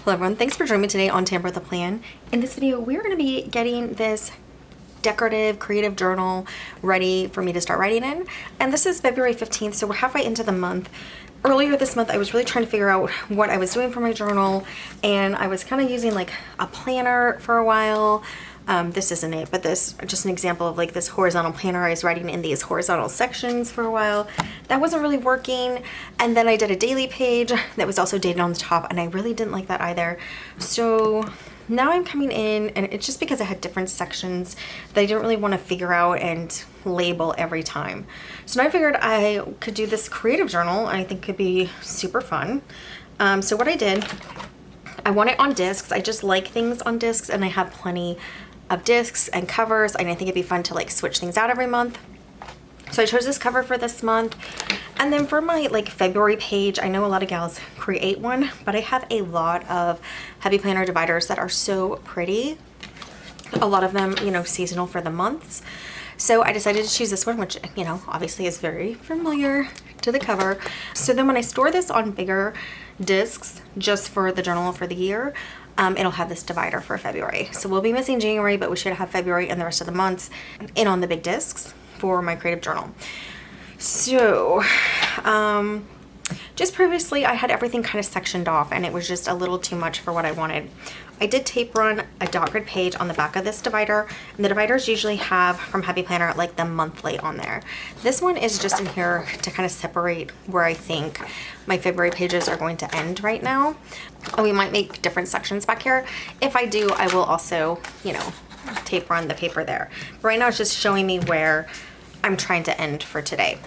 Hello everyone, thanks for joining me today on Tamper with a Plan. In this video, we're going to be getting this decorative creative journal ready for me to start writing in. And this is February 15th, so we're halfway into the month. Earlier this month, I was really trying to figure out what I was doing for my journal, and I was kind of using like a planner for a while. This isn't it, but this just an example of like this horizontal planner. I was writing in these horizontal sections for a while. That wasn't really working. And then I did a daily page that was also dated on the top, and I really didn't like that either. So now I'm coming in, and it's just because I had different sections that I didn't really want to figure out and label every time. So now I figured I could do this creative journal, and I think could be super fun. So what I did, I want it on discs. I just like things on discs, and I have plenty of discs and covers, and I think it'd be fun to like switch things out every month. So I chose this cover for this month. And then for my like February page, I know a lot of gals create one, but I have a lot of heavy planner dividers that are so pretty. A lot of them, you know, seasonal for the months. So I decided to choose this one, which, you know, obviously is very familiar to the cover. So then when I store this on bigger discs, just for the journal for the year, it'll have this divider for February. So we'll be missing January, but we should have February and the rest of the months in on the big discs for my creative journal. So, just previously I had everything kind of sectioned off, and it was just a little too much for what I wanted. I did tape run a dot grid page on the back of this divider, and the dividers usually have from Happy Planner like the monthly on there. This one is just in here to kind of separate where I think my February pages are going to end right now. And we might make different sections back here. If I do, I will also, you know, tape run the paper there. But right now it's just showing me where I'm trying to end for today.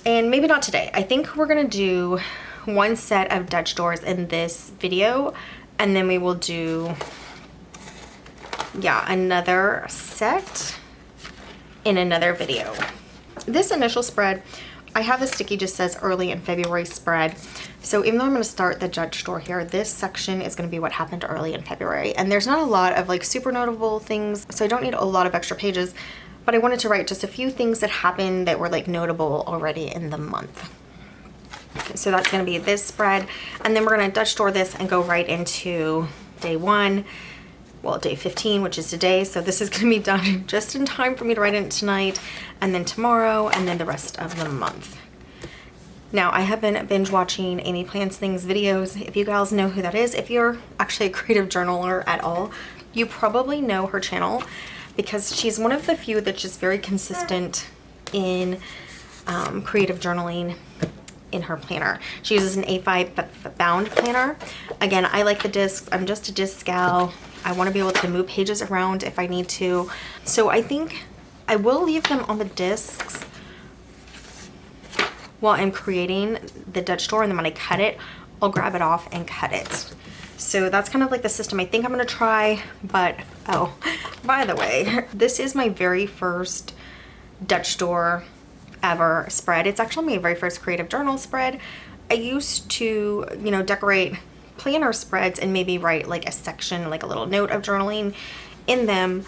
And maybe not today. I think we're gonna do one set of Dutch doors in this video, and then we will do, yeah, another set in another video. This initial spread, I have the sticky just says early in February spread. So even though I'm gonna start the Dutch door here, this section is gonna be what happened early in February. And there's not a lot of like super notable things, so I don't need a lot of extra pages, but I wanted to write just a few things that happened that were like notable already in the month. So that's gonna be this spread. And then we're gonna Dutch door this and go right into day 1. Well, day 15, which is today. So this is gonna be done just in time for me to write it tonight, and then tomorrow, and then the rest of the month. Now, I have been binge watching Amy Plans Things videos. If you guys know who that is, if you're actually a creative journaler at all, you probably know her channel, because she's one of the few that's just very consistent in creative journaling in her planner. She uses an A5 bound planner. Again, I like the discs. I'm just a disc gal. I want to be able to move pages around if I need to. So I think I will leave them on the discs while I'm creating the Dutch door, and then when I cut it, I'll grab it off and cut it. So that's kind of like the system I think I'm gonna try. But oh, by the way, this is my very first Dutch door ever spread. It's actually my very first creative journal spread. I used to, you know, decorate planner spreads and maybe write like a section, like a little note of journaling in them.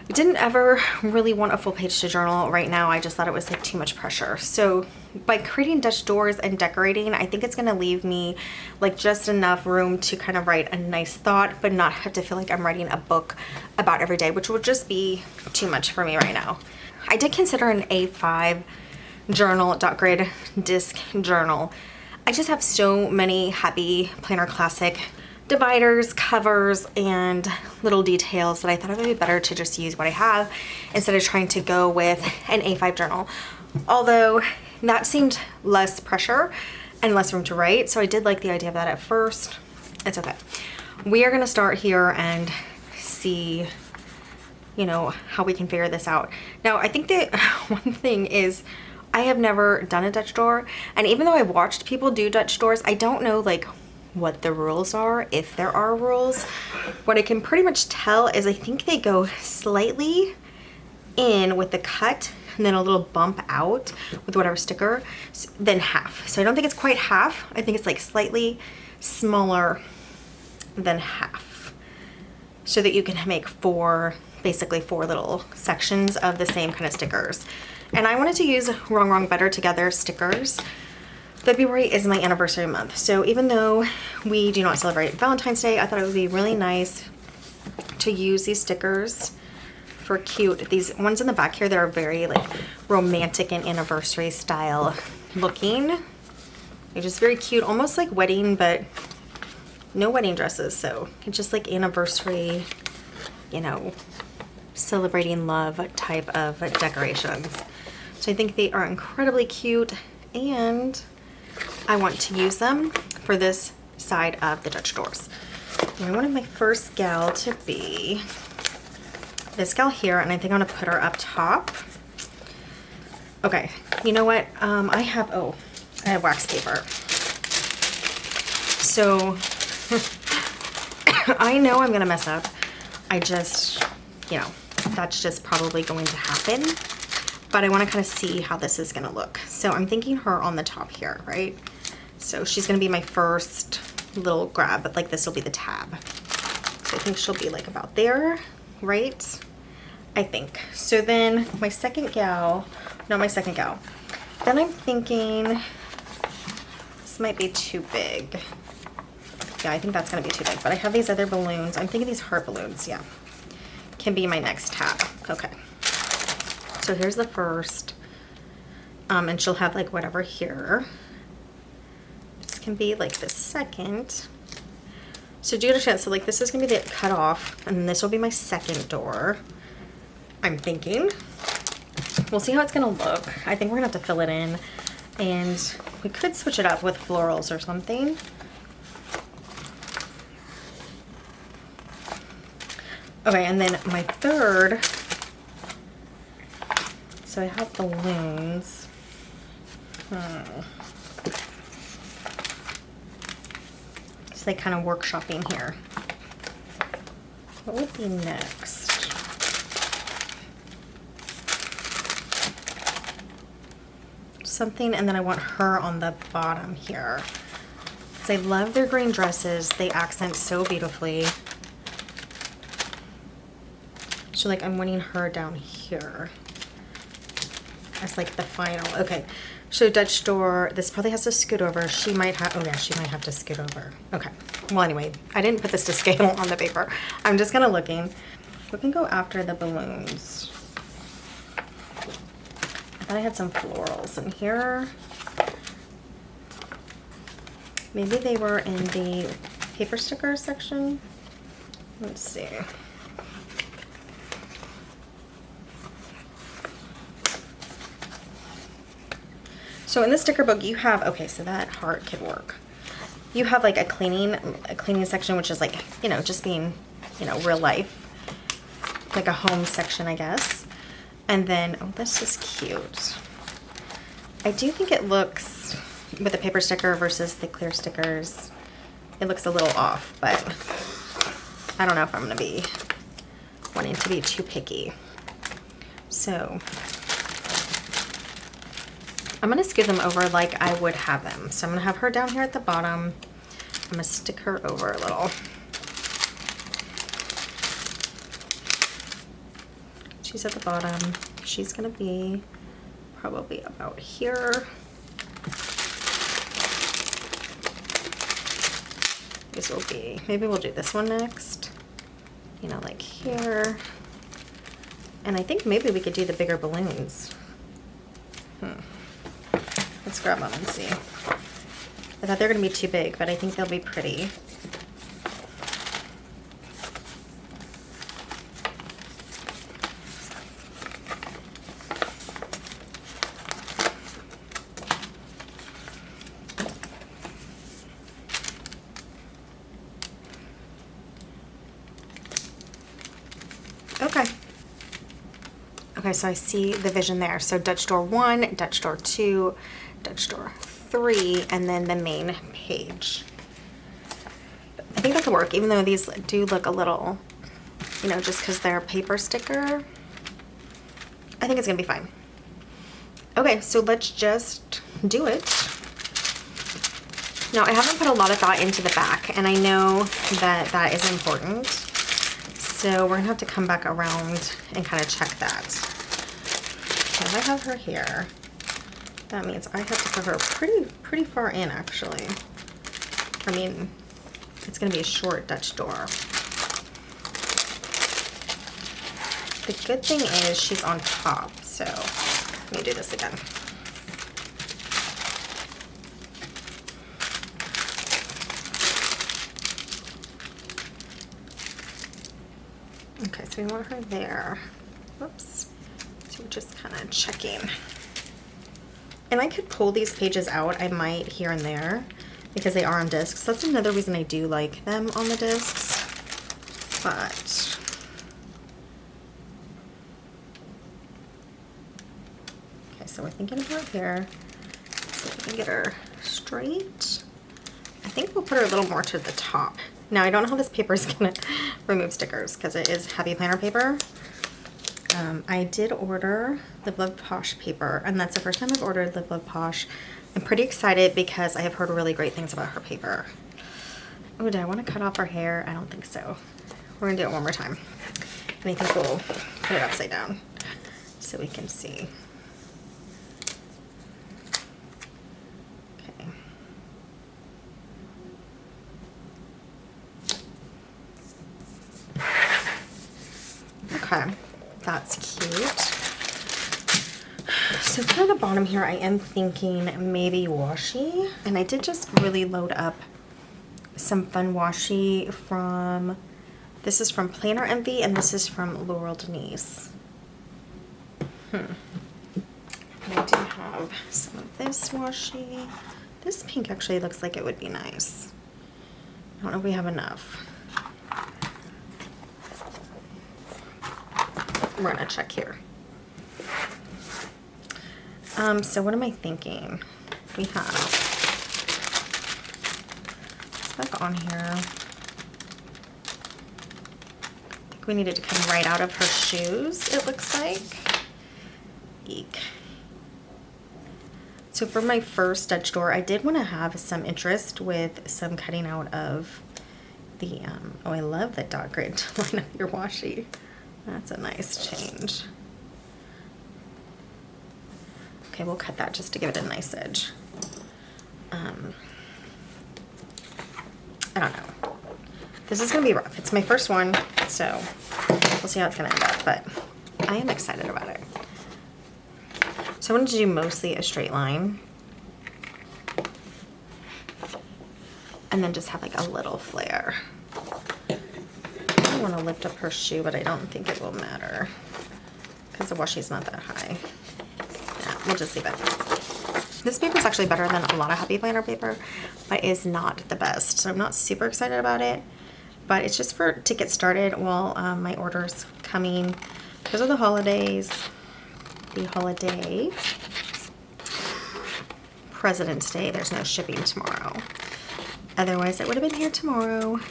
I didn't ever really want a full page to journal right now. I just thought it was like too much pressure. So by creating Dutch doors and decorating, I think it's gonna leave me like just enough room to kind of write a nice thought, but not have to feel like I'm writing a book about every day, which would just be too much for me right now. I did consider an A5 journal, dot grid disc journal. I just have so many Happy Planner Classic dividers, covers, and little details that I thought it would be better to just use what I have instead of trying to go with an A5 journal. Although that seemed less pressure and less room to write, so I did like the idea of that at first. It's okay. We are gonna start here and see, you know, how we can figure this out. Now, I think that one thing is I have never done a Dutch door, and even though I've watched people do Dutch doors, I don't know like what the rules are, if there are rules. What I can pretty much tell is I think they go slightly in with the cut and then a little bump out with whatever sticker, then half. So I don't think it's quite half. I think it's like slightly smaller than half, so that you can make basically four little sections of the same kind of stickers. And I wanted to use Rongrong Better Together stickers. February is my anniversary month. So even though we do not celebrate Valentine's Day, I thought it would be really nice to use these stickers for cute. These ones in the back here that are very like romantic and anniversary style looking. They're just very cute, almost like wedding, but no wedding dresses. So it's just like anniversary, you know, celebrating love type of decorations. So I think they are incredibly cute, and I want to use them for this side of the Dutch doors. And I wanted my first gal to be this gal here, and I think I'm gonna put her up top. Okay, you know what? I have wax paper. So I know I'm gonna mess up. I just, you know, that's just probably going to happen. But I want to kind of see how this is going to look. So I'm thinking her on the top here, right? So she's going to be my first little grab, but like this will be the tab. So I think she'll be like about there, right? I think. So then my second gal, not my second gal. Then I'm thinking this might be too big. Yeah, I think that's going to be too big. But I have these other balloons. I'm thinking these heart balloons, yeah. Can be my next tab. Okay. So here's the first, and she'll have like whatever here. This can be like the second. So do you understand? So like this is gonna be the cut off, and this will be my second door. I'm thinking. We'll see how it's gonna look. I think we're gonna have to fill it in, and we could switch it up with florals or something. Okay, and then my third. So I have balloons. Just like kind of workshopping here. What would be next? Something, and then I want her on the bottom here. Because I love their green dresses. They accent so beautifully. So like I'm wanting her down here. As like the final. Okay, so Dutch door, this probably has to scoot over. She might have, oh yeah, she might have to scoot over. Okay, well anyway, I didn't put this to scale on the paper. I'm just kind of looking. We can go after the balloons. I thought I had some florals in here. Maybe they were in the paper sticker section. Let's see. So in the sticker book you have, okay, so that heart could work. You have like a cleaning section, which is like, you know, just being, you know, real life. Like a home section, I guess. And then, oh, this is cute. I do think it looks, with the paper sticker versus the clear stickers, it looks a little off, but I don't know if I'm gonna be wanting to be too picky. So I'm gonna scoot them over like I would have them. So I'm gonna have her down here at the bottom. I'm gonna stick her over a little. She's at the bottom. She's gonna be probably about here. This will be, maybe we'll do this one next. You know, like here. And I think maybe we could do the bigger balloons. Let's grab them and see. I thought they were gonna be too big, but I think they'll be pretty. Okay. Okay, so I see the vision there. So Dutch door 1, Dutch door 2, Dutch door 3, and then the main page. I think that could work, even though these do look a little, you know, just because they're paper sticker. I think it's gonna be fine. Okay, so let's just do it. Now, I haven't put a lot of thought into the back, and I know that that is important. So we're gonna have to come back around and kind of check that. So I have her here. That means I have to put her pretty far in, actually. I mean, it's gonna be a short Dutch door. The good thing is she's on top, so let me do this again. Okay, so we want her there. Whoops. So we're just kind of checking. And I could pull these pages out, I might, here and there, because they are on discs. That's another reason I do like them on the discs. But okay, so we're thinking about here. So we can get her straight. I think we'll put her a little more to the top. Now I don't know how this paper is gonna remove stickers because it is heavy planner paper. I did order Live Love Posh paper, and that's the first time I've ordered Live Love Posh. I'm pretty excited because I have heard really great things about her paper. Oh, do I want to cut off her hair? I don't think so. We're gonna do it one more time. And I think we'll put it upside down so we can see. Okay. Okay. That's cute. So for the bottom here, I am thinking maybe washi. And I did just really load up some fun washi from, this is from Planner Envy and this is from Laurel Denise. And I do have some of this washi. This pink actually looks like it would be nice. I don't know if we have enough. We're gonna check here. So what am I thinking? We have, it's back on here. I think we needed to come right out of her shoes, it looks like. Eek. So for my first Dutch door, I did want to have some interest with some cutting out of the, oh, I love the dot grid line of your washi. That's a nice change. Okay, we'll cut that just to give it a nice edge. I don't know. This is gonna be rough. It's my first one, so we'll see how it's gonna end up, but I am excited about it. So I wanted to do mostly a straight line. And then just have like a little flare. I want to lift up her shoe, but I don't think it will matter because the washi's not that high. Yeah, we'll just leave it. This paper is actually better than a lot of happy planner paper, but is not the best. So I'm not super excited about it, but it's just to get started while my order's coming. Because of the holidays, President's Day, there's no shipping tomorrow. Otherwise, it would have been here tomorrow.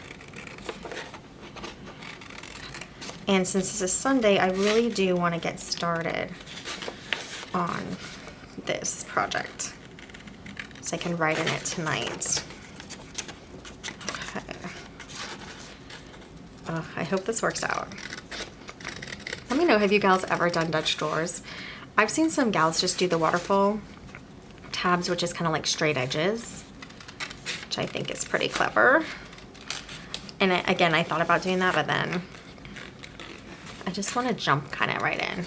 And since this is Sunday, I really do want to get started on this project so I can write in it tonight. Okay. I hope this works out. Let me know, have you gals ever done Dutch drawers? I've seen some gals just do the waterfall tabs, which is kind of like straight edges, which I think is pretty clever. And again, I thought about doing that, but then I just want to jump kind of right in.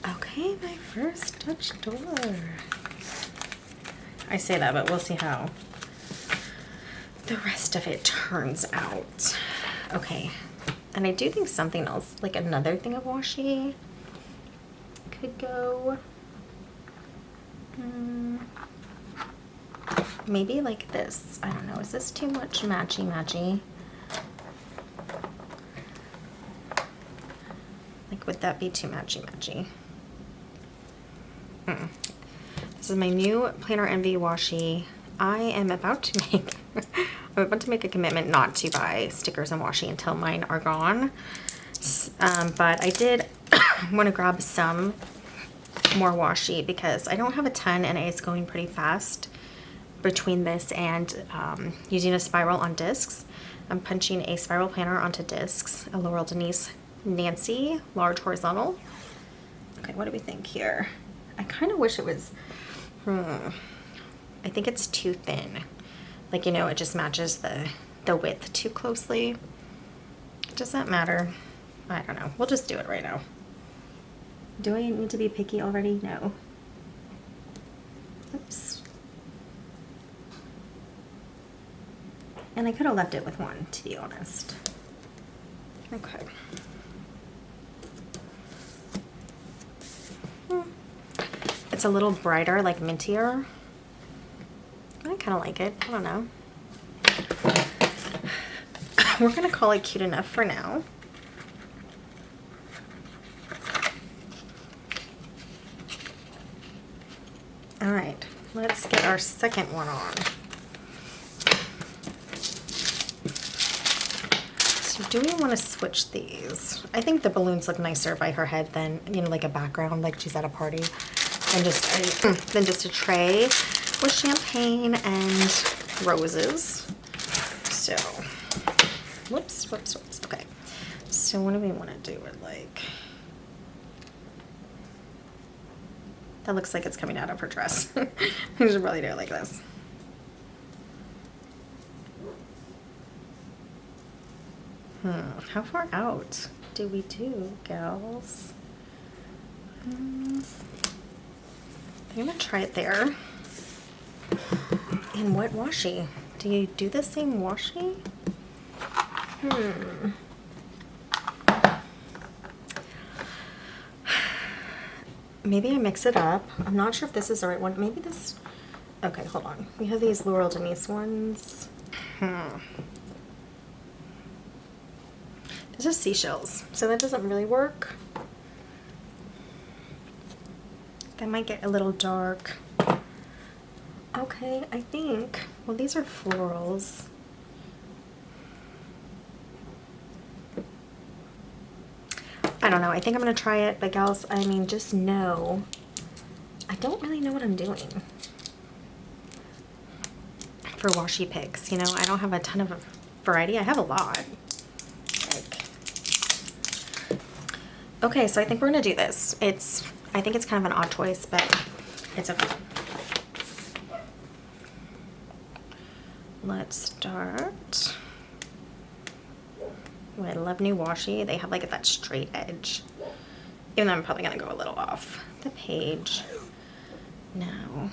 Okay, my first Dutch door. I say that, but we'll see how the rest of it turns out. Okay, and I do think something else, like another thing of washi could go. Maybe like this. I don't know. Is this too much matchy-matchy? Like, would that be too matchy-matchy? This is my new Planner Envy washi. I am about to make I'm about to make a commitment not to buy stickers and washi until mine are gone. But I did want to grab some more washi because I don't have a ton and it's going pretty fast between this and using a spiral on discs. I'm punching a spiral planner onto discs, a Laurel Denise Nancy, large horizontal. Okay, what do we think here? I kind of wish it was, I think it's too thin. Like, you know, it just matches the width too closely. Does that matter? I don't know. We'll just do it right now. Do I need to be picky already? No. Oops. And I could have left it with one, to be honest. Okay. It's a little brighter, like mintier. I kind of like it. I don't know. We're gonna call it cute enough for now. All right, let's get our second one on. So do we want to switch these? I think the balloons look nicer by her head than, you know, like a background, like she's at a party, and just a tray with champagne and roses. So, whoops. Okay. So what do we want to do with, like, that looks like it's coming out of her dress. We should probably do it like this. How far out do we do, gals? I'm gonna try it there. And what washi? Do you do the same washi? Maybe I mix it up. I'm not sure if this is the right one. Maybe this. Okay, hold on. We have these Laurel Denise ones. These are seashells, so that doesn't really work. That might get a little dark. Okay, I think, well, these are florals. I don't know. I think I'm going to try it, but gals, I mean, just know, I don't really know what I'm doing for washi picks. You know, I don't have a ton of variety. I have a lot. Okay, so I think we're going to do this. I think it's kind of an odd choice, but it's okay. Let's start. Oh, I love new washi. They have like that straight edge. Even though I'm probably gonna go a little off the page now.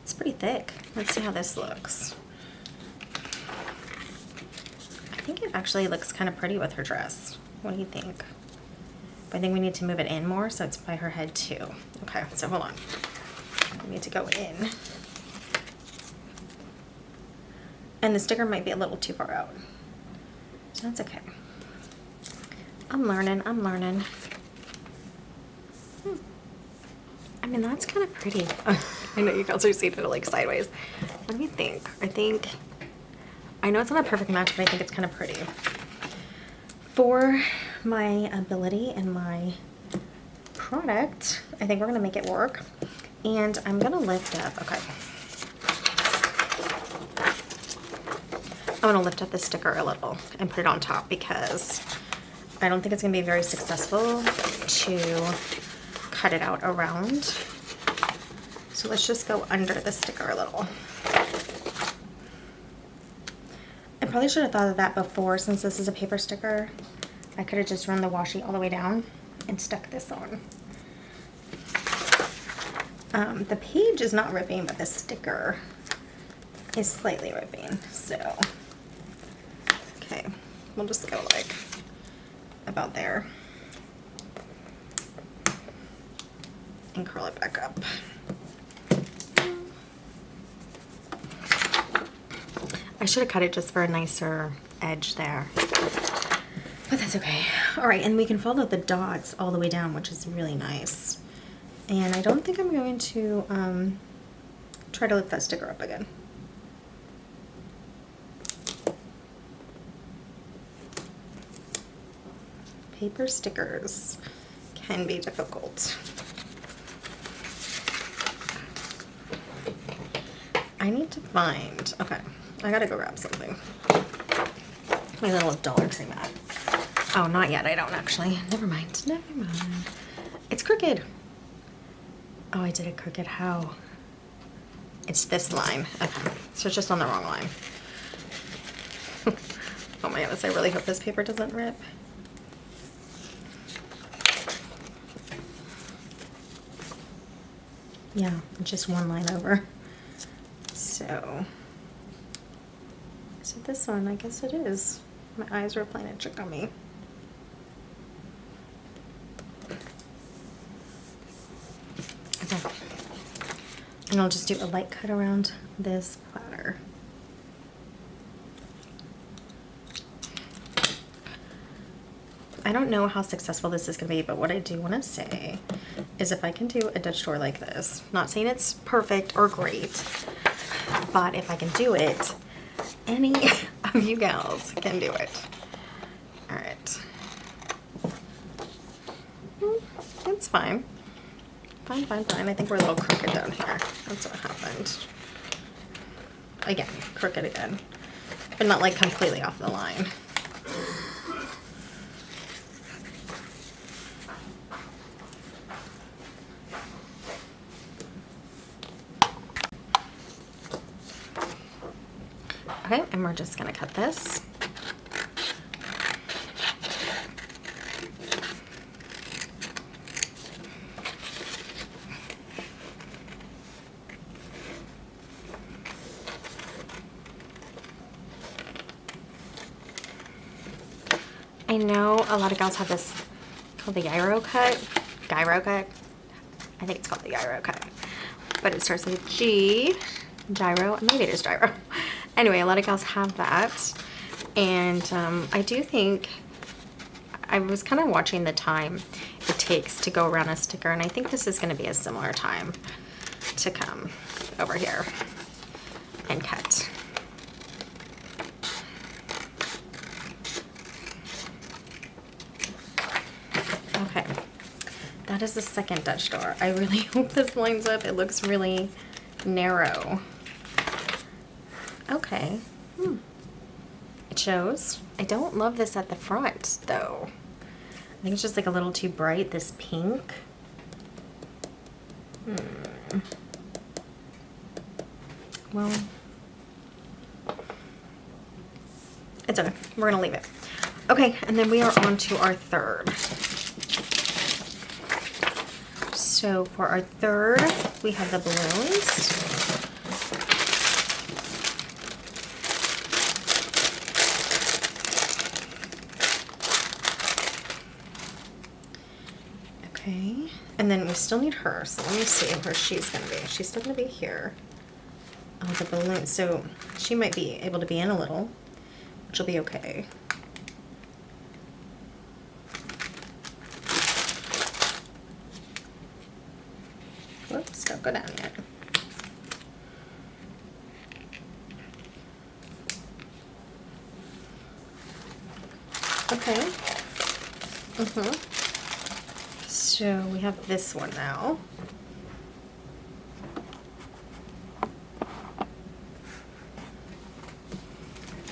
It's pretty thick. Let's see how this looks. I think it actually looks kind of pretty with her dress. What do you think? But I think we need to move it in more so it's by her head too. Okay, so hold on. We need to go in. And the sticker might be a little too far out. So that's okay. I'm learning. I mean, that's kind of pretty. I know you guys are seeing it like sideways. What do you think? I know it's not a perfect match, but I think it's kind of pretty. For my ability and my product, I think we're gonna make it work. And I'm gonna lift up, okay. I'm gonna lift up the sticker a little and put it on top because I don't think it's gonna be very successful to cut it out around. So let's just go under the sticker a little. I probably should have thought of that before. Since this is a paper sticker, I could have just run the washi all the way down and stuck this on. The page is not ripping, but the sticker is slightly ripping, so. Okay, we'll just go like about there and curl it back up. I should have cut it just for a nicer edge there, but that's okay. All right, and we can follow the dots all the way down, which is really nice. And I don't think I'm going to try to lift that sticker up again. Paper stickers can be difficult. I need to find, okay, I gotta go grab something. My little Dollar Tree mat. Oh, not yet. I don't actually. Never mind. Never mind. It's crooked. Oh, I did it crooked. How? It's this line. Okay. So it's just on the wrong line. Oh my goodness. I really hope this paper doesn't rip. Yeah, just one line over. So this one, I guess it is. My eyes were playing a trick on me. Okay. And I'll just do a light cut around this platter. I don't know how successful this is going to be, but what I do want to say is if I can do a Dutch door like this, not saying it's perfect or great, but if I can do it, any of you gals can do it. All right. It's fine. Fine, fine, fine. I think we're a little crooked down here. That's what happened. Again, crooked again. But not like completely off the line. Okay, and we're just gonna cut this. I know a lot of gals have this called the gyro cut. Gyro cut? I think it's called the gyro cut. But it starts with G. Gyro. Maybe it is gyro. Anyway, a lot of gals have that. And I do think, I was kind of watching the time it takes to go around a sticker. And I think this is going to be a similar time to come over here and cut. Okay, that is the second Dutch door. I really hope this lines up. It looks really narrow. Okay. It shows. I don't love this at the front, though. I think it's just like a little too bright, this pink. Well, it's okay. We're gonna leave it. Okay, and then we are on to our third. So for our third, we have the balloons. Okay, and then we still need her, so let me see where she's gonna be. She's still gonna be here. Oh, the balloon, so she might be able to be in a little, which will be okay. Whoops, don't go down yet. Okay. So we have this one now.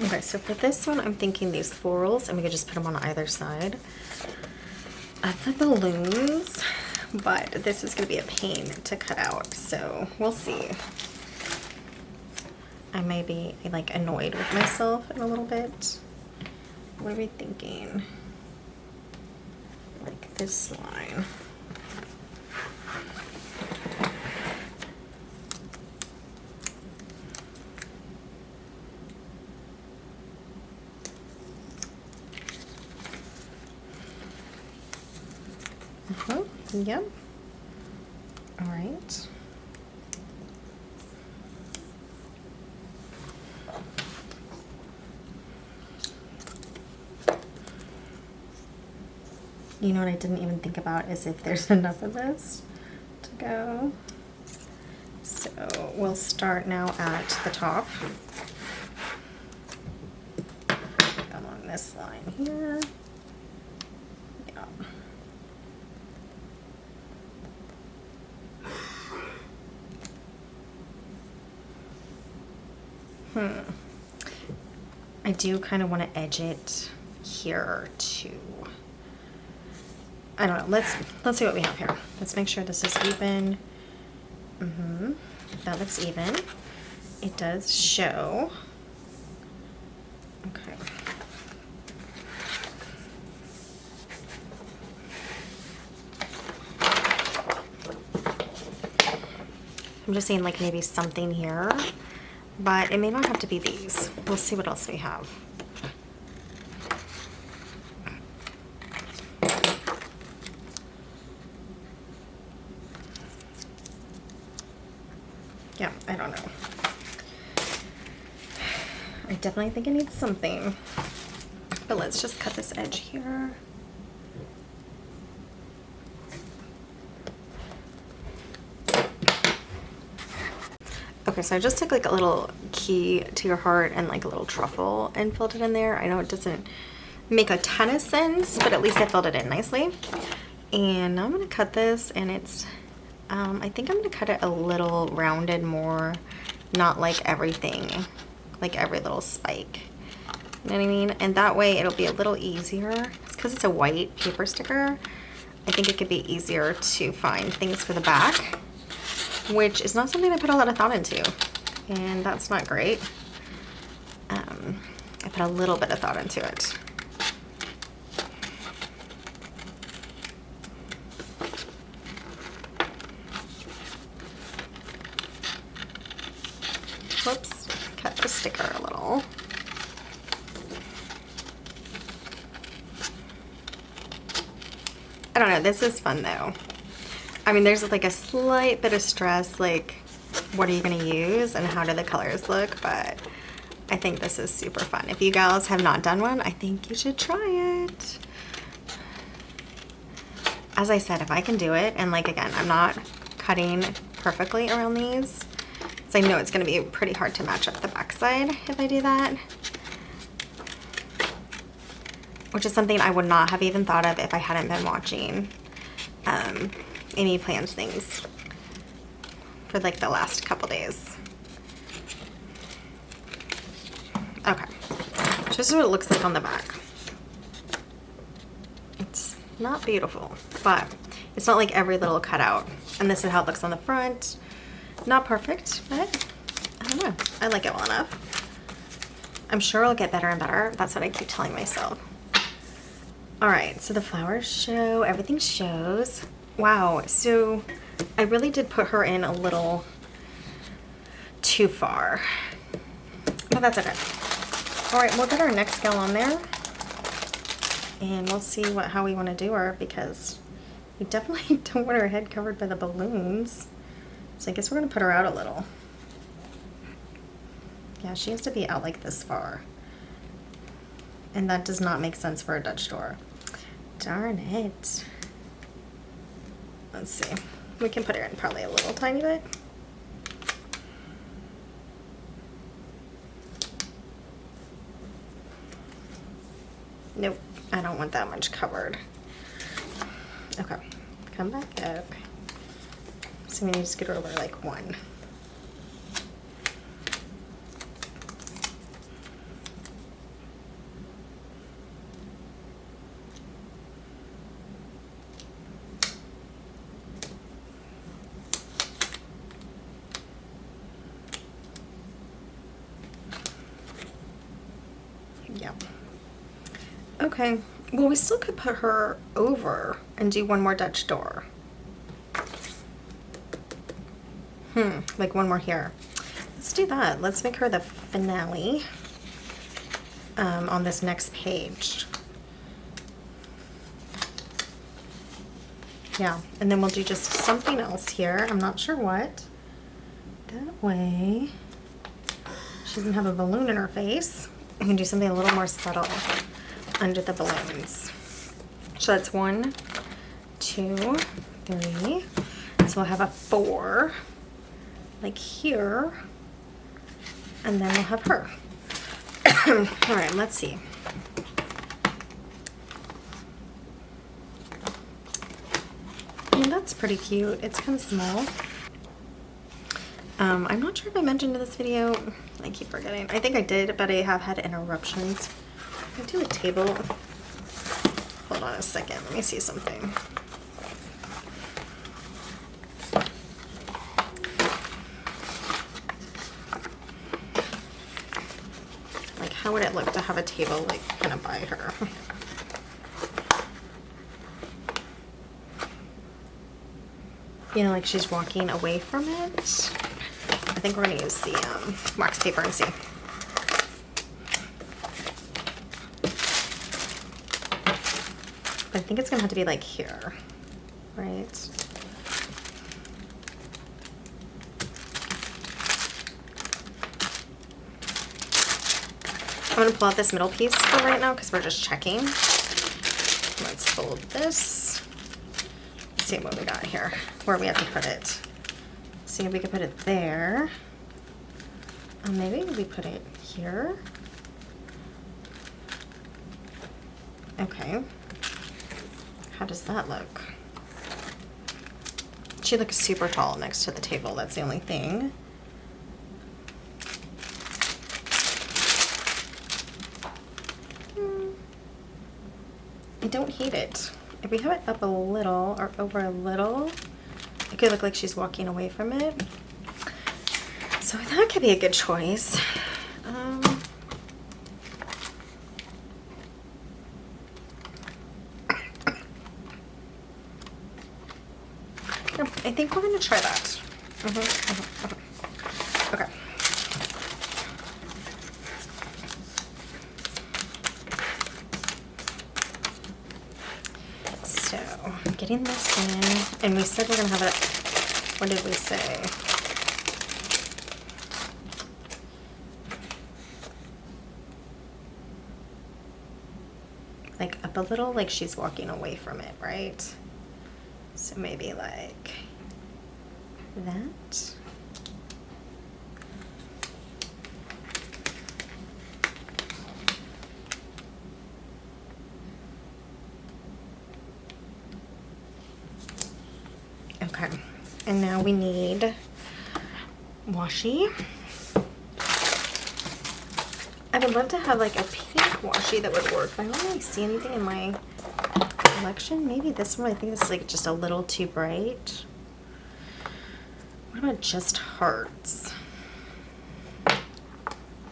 Okay, so for this one, I'm thinking these florals, and we could just put them on either side of the balloons, but this is gonna be a pain to cut out, so we'll see. I may be like annoyed with myself in a little bit. What are we thinking? Like this line. Yep. All right. You know what I didn't even think about is if there's enough of this to go. So we'll start now at the top. Along this line here. Yeah. I do kind of want to edge it here too. I don't know. Let's see what we have here. Let's make sure this is even. That looks even. It does show. Okay. I'm just saying like maybe something here, but it may not have to be these. We'll see what else we have. Yeah, I don't know. I definitely think it needs something, but let's just cut this edge here. Okay, so I just took like a little key to your heart and like a little truffle and filled it in there. I know it doesn't make a ton of sense, but at least I filled it in nicely. And now I'm gonna cut this, and it's, I think I'm gonna cut it a little rounded more, not like everything, like every little spike. You know what I mean? And that way it'll be a little easier. It's because it's a white paper sticker. I think it could be easier to find things for the back, which is not something I put a lot of thought into, and that's not great. I put a little bit of thought into it. Whoops, cut the sticker a little. I don't know, this is fun though. I mean, there's like a slight bit of stress, like what are you gonna use and how do the colors look, but I think this is super fun. If you gals have not done one, I think you should try it. As I said, if I can do it, and like again, I'm not cutting perfectly around these, so I know it's gonna be pretty hard to match up the backside if I do that. Which is something I would not have even thought of if I hadn't been watching any plans things for like the last couple days. Okay, so this is what it looks like on the back. It's not beautiful, but it's not like every little cutout. And this is how it looks on the front. Not perfect, but I don't know. I like it well enough. I'm sure it'll get better and better. That's what I keep telling myself. All right, so the flowers show, everything shows. Wow, so I really did put her in a little too far, but that's okay. All right, we'll get our next gal on there, and we'll see how we want to do her, because we definitely don't want her head covered by the balloons. So I guess we're gonna put her out a little. Yeah, she has to be out like this far, and that does not make sense for a Dutch door. Darn it. Let's see. We can put her in probably a little tiny bit. Nope, I don't want that much covered. Okay, come back up. So we need to scoot over like one. Yeah. Okay, well, we still could put her over and do one more Dutch door. Like one more here. Let's do that. Let's make her the finale on this next page. Yeah, and then we'll do just something else here. I'm not sure what. That way she doesn't have a balloon in her face. We can do something a little more subtle under the balloons. So that's 1, 2, 3. So we'll have a 4, like here, and then we'll have her. All right, let's see. And that's pretty cute. It's kind of small. I'm not sure if I mentioned in this video. I keep forgetting. I think I did, but I have had interruptions. I do a table. Hold on a second. Let me see something. Like, how would it look to have a table like kind of by her? You know, like she's walking away from it. I think we're gonna use the wax paper and see. But I think it's gonna have to be like here, right? I'm gonna pull out this middle piece for right now because we're just checking. Let's fold this. Let's see what we got here, where we have to put it. See if we can put it there. Maybe we put it here. Okay. How does that look? She looks super tall next to the table. That's the only thing. I don't hate it. If we have it up a little or over a little, it could look like she's walking away from it. So that could be a good choice. I think we're gonna try that. Okay. So, getting this in, and we said we're gonna have it, what did we say? Like up a little, like she's walking away from it, right? So maybe like that. Okay, and now we need washi. I would love to have like a pink washi that would work, but I don't really see anything in my collection. Maybe this one. I think this is like just a little too bright. What about just hearts?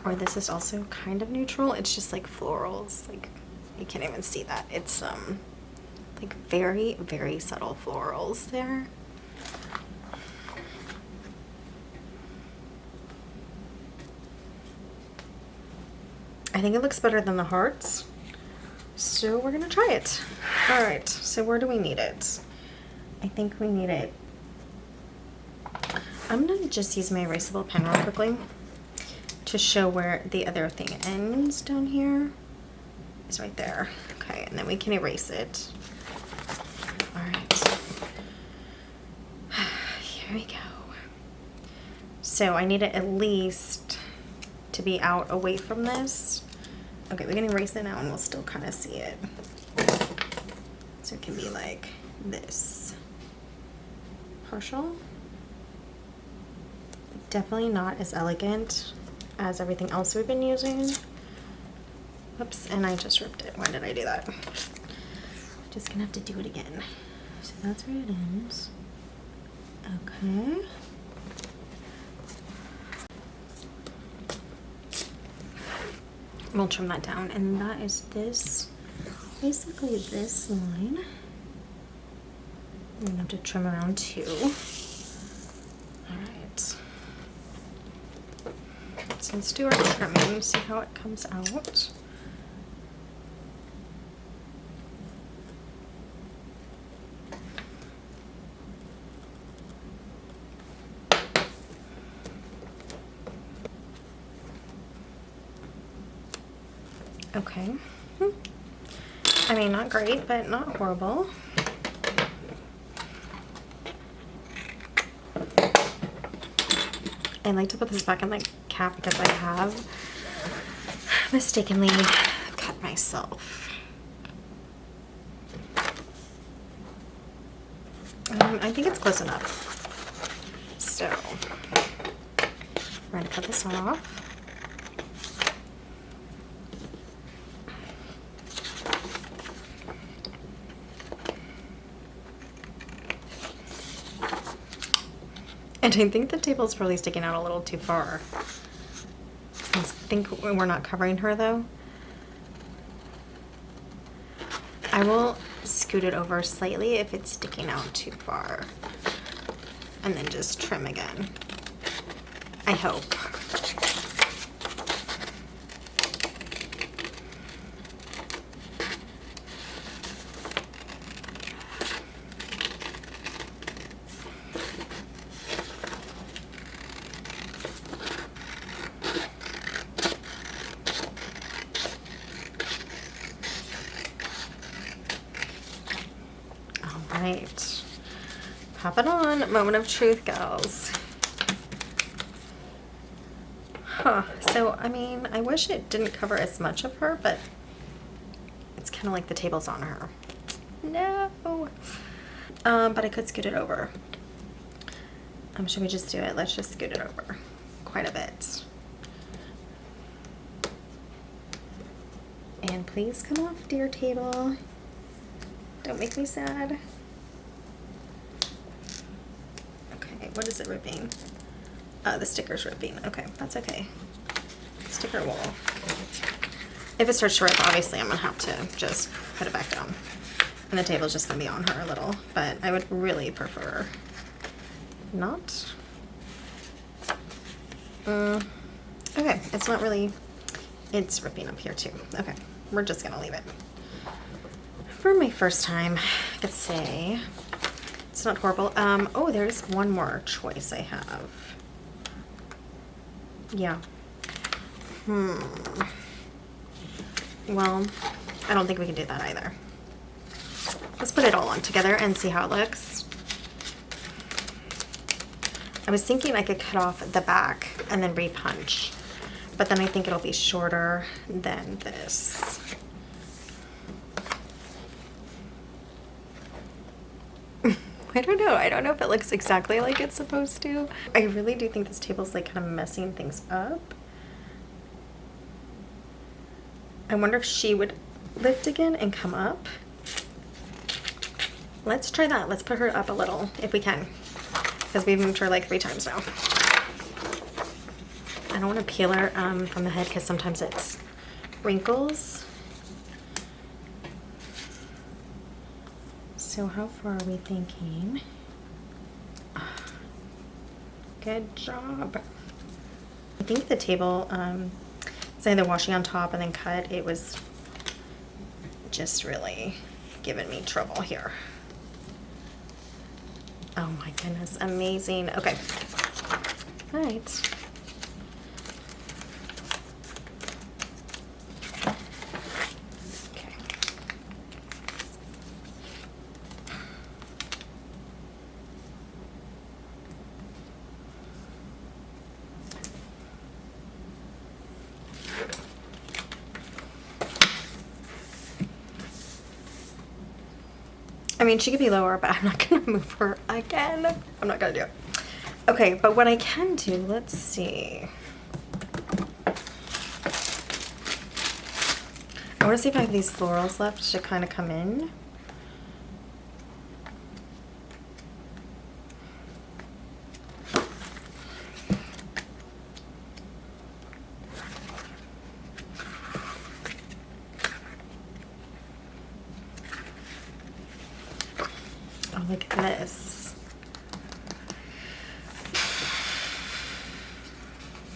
Or this is also kind of neutral. It's just like florals. Like you can't even see that. It's like very, very subtle florals there. I think it looks better than the hearts, so we're gonna try it. All right, so where do we need it? I think we need it. I'm gonna just use my erasable pen real quickly to show where the other thing ends down here. It's right there. Okay, and then we can erase it. All right, here we go. So I need it at least to be out away from this. Okay, we can erase it now and we'll still kind of see it. So it can be like this. Partial. Definitely not as elegant as everything else we've been using. Whoops, and I just ripped it. Why did I do that? Just gonna have to do it again. So that's where it ends. Okay. We'll trim that down, and that is this, basically this line. I'm gonna have to trim around too. All right. So let's do our trimming, see how it comes out. Okay. I mean, not great, but not horrible. I like to put this back in the cap because I have mistakenly cut myself. I think it's close enough. So We're gonna cut this off. And I think the table's probably sticking out a little too far. I think we're not covering her though. I will scoot it over slightly if it's sticking out too far. And then just trim again. I hope. Right. Pop it on. Moment of truth, girls. Huh. So, I mean, I wish it didn't cover as much of her, but it's kind of like the table's on her. No. But I could scoot it over. Should we just do it? Let's just scoot it over quite a bit. And please come off, dear table. Don't make me sad. Okay, what is it ripping? The sticker's ripping. Okay, that's okay. Sticker will. If it starts to rip, obviously I'm gonna have to just put it back down. And the table's just gonna be on her a little, but I would really prefer not. Okay, it's not really, it's ripping up here too. Okay, we're just gonna leave it. For my first time, I could say it's not horrible. Oh, there's one more choice I have. Yeah. Well, I don't think we can do that either. Let's put it all on together and see how it looks. I was thinking I could cut off the back and then repunch, but then I think it'll be shorter than this. I don't know. I don't know if it looks exactly like it's supposed to. I really do think this table's like kind of messing things up. I wonder if she would lift again and come up. Let's try that. Let's put her up a little if we can, because we've moved her like 3 times now. I don't want to peel her from the head because sometimes it's wrinkles. So how far are we thinking? Good job. I think the table, it's either washing on top and then cut. It was just really giving me trouble here. Oh my goodness, amazing. Okay, all right. I mean, she could be lower, but I'm not gonna move her again. I'm not gonna do it. Okay, but what I can do, let's see. I wanna see if I have these florals left to kind of come in. Look at this.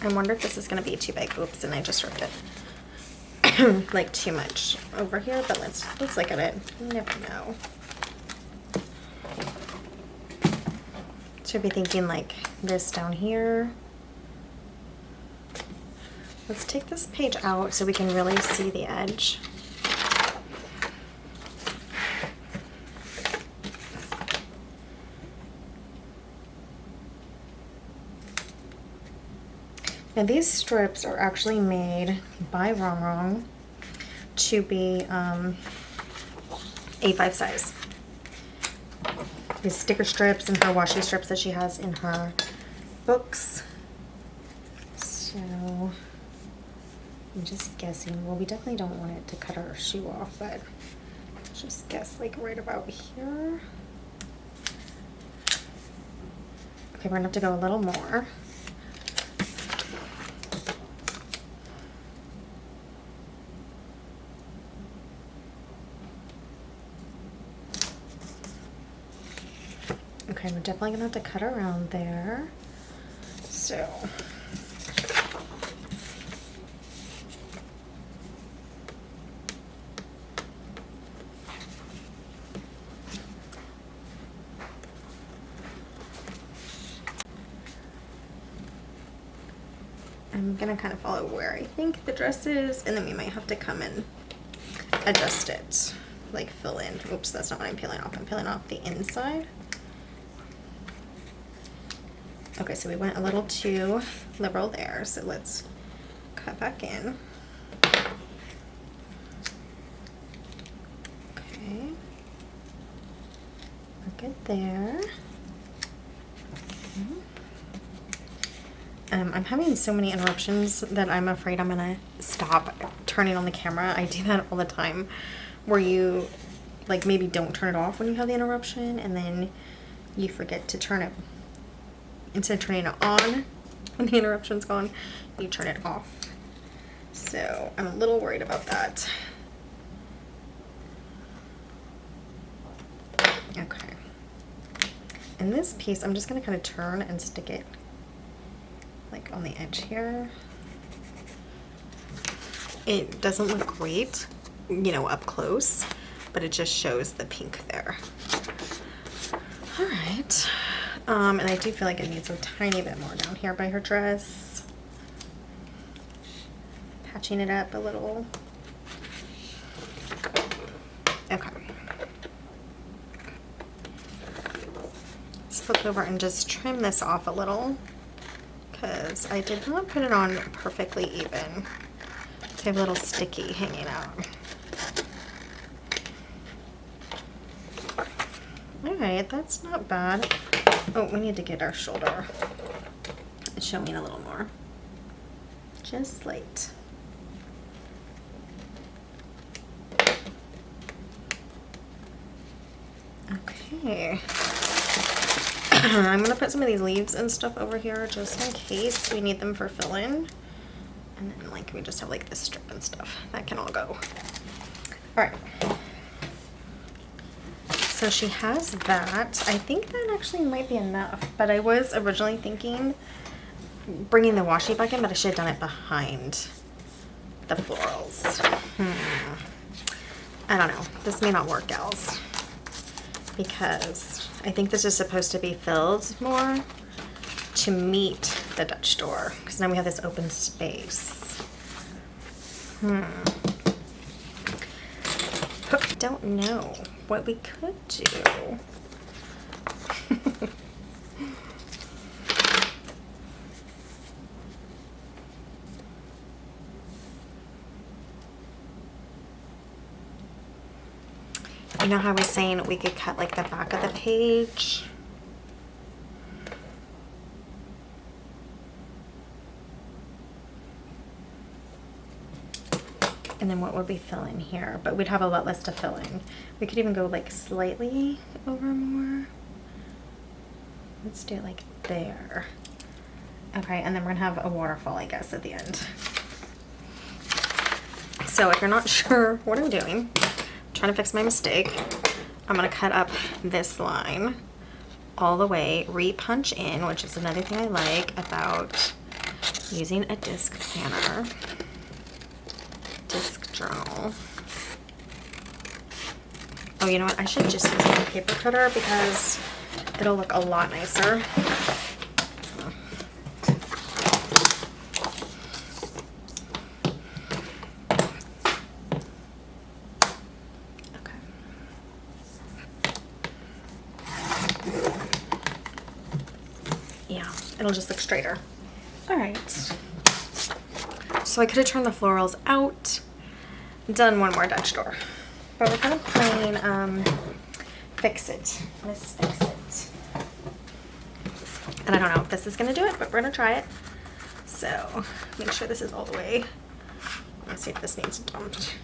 I wonder if this is going to be too big. Oops, and I just ripped it. Like too much over here, but let's look at it. You never know. Should be thinking like this down here. Let's take this page out so we can really see the edge. Now these strips are actually made by Rongrong to be A5 size. These sticker strips and her washi strips that she has in her books. So I'm just guessing. Well, we definitely don't want it to cut our shoe off, but just guess like right about here. Okay, we're gonna have to go a little more. Okay, we're definitely gonna have to cut around there. So I'm gonna kind of follow where I think the dress is, and then we might have to come and adjust it, like fill in. Oops, that's not what I'm peeling off. I'm peeling off the inside. Okay, so we went a little too liberal there, so let's cut back in. Okay, we're good there. I'm having so many interruptions that I'm afraid I'm gonna stop turning on the camera. I do that all the time, where you like maybe don't turn it off when you have the interruption, and then you forget to turn it. Instead of turning it on when the interruption's gone, you turn it off. So I'm a little worried about that. Okay. And this piece, I'm just gonna kind of turn and stick it like on the edge here. It doesn't look great, you know, up close, but it just shows the pink there. All right. And I do feel like it needs a tiny bit more down here by her dress. Patching it up a little. Okay. Let's flip over and just trim this off a little, because I did not put it on perfectly even. I have a little sticky hanging out. Alright, that's not bad. Oh, we need to get our shoulder showing a little more. Just slight. Okay. I'm going to put some of these leaves and stuff over here just in case we need them for fill-in. And then like we just have like this strip and stuff. That can all go. Alright. So she has that. I think that actually might be enough, but I was originally thinking bringing the washi back in, but I should have done it behind the florals. I don't know. This may not work, gals, because I think this is supposed to be filled more to meet the Dutch door, because now we have this open space. Don't know what we could do. You know how I was saying we could cut like the back of the page? And then what would we fill in here? But we'd have a lot less to fill in. We could even go like slightly over more. Let's do it like there. Okay, and then we're gonna have a waterfall, I guess, at the end. So if you're not sure what I'm doing, I'm trying to fix my mistake, I'm gonna cut up this line all the way, re-punch in, which is another thing I like about using a disc planner. Disc journal. Oh, you know what? I should just use a paper cutter because it'll look a lot nicer. Okay. Yeah, it'll just look straighter. All right. So I could have turned the florals out, done one more Dutch door, but we're kind of playing fix it. Let's fix it. And I don't know if this is gonna do it, but we're gonna try it. So make sure this is all the way. Let's see if this needs dumped.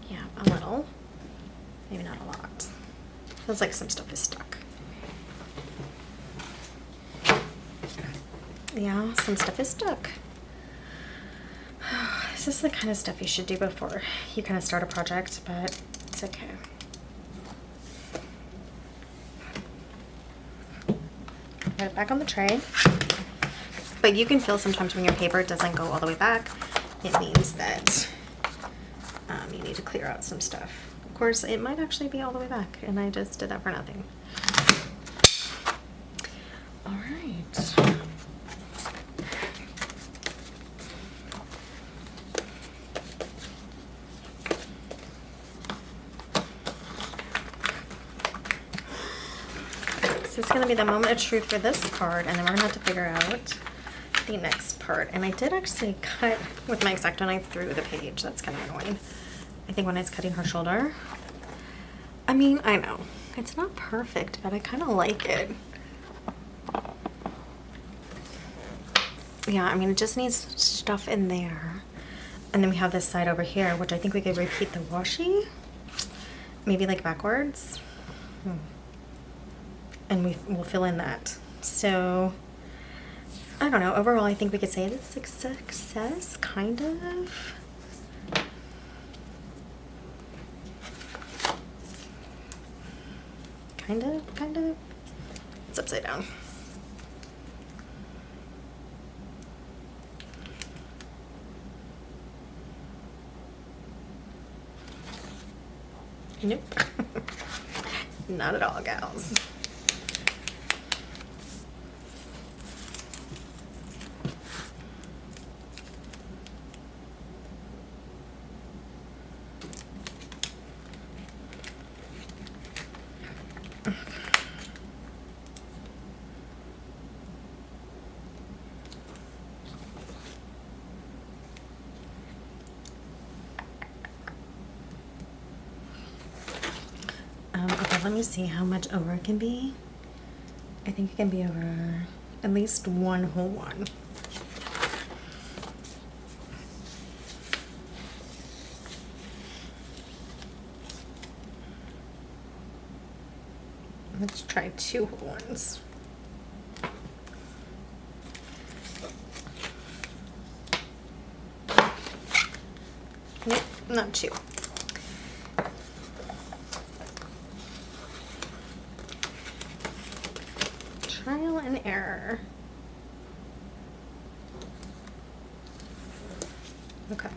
Yeah, a little. Maybe not a lot. Feels like some stuff is stuck. Yeah, some stuff is stuck. This is the kind of stuff you should do before you kind of start a project, but it's okay. Put it back on the tray. But you can feel sometimes when your paper doesn't go all the way back, it means that you need to clear out some stuff. Of course, it might actually be all the way back, and I just did that for nothing. All right. So it's going to be the moment of truth for this part, and then we're going to have to figure out the next part. And I did actually cut with my X-Acto knife through the page. That's kind of annoying. I think when I was cutting her shoulder. I mean, I know. It's not perfect, but I kind of like it. Yeah, I mean, it just needs stuff in there. And then we have this side over here, which I think we could repeat the washi. Maybe like backwards. And we'll fill in that. So, I don't know. Overall, I think we could say it's a success, kind of. Kind of. It's upside down. Nope. Not at all, gals. Okay, let me see how much over it can be. I think it can be over at least one whole one. Let's try 2 whole ones. Nope, not 2. Trial and error. Okay.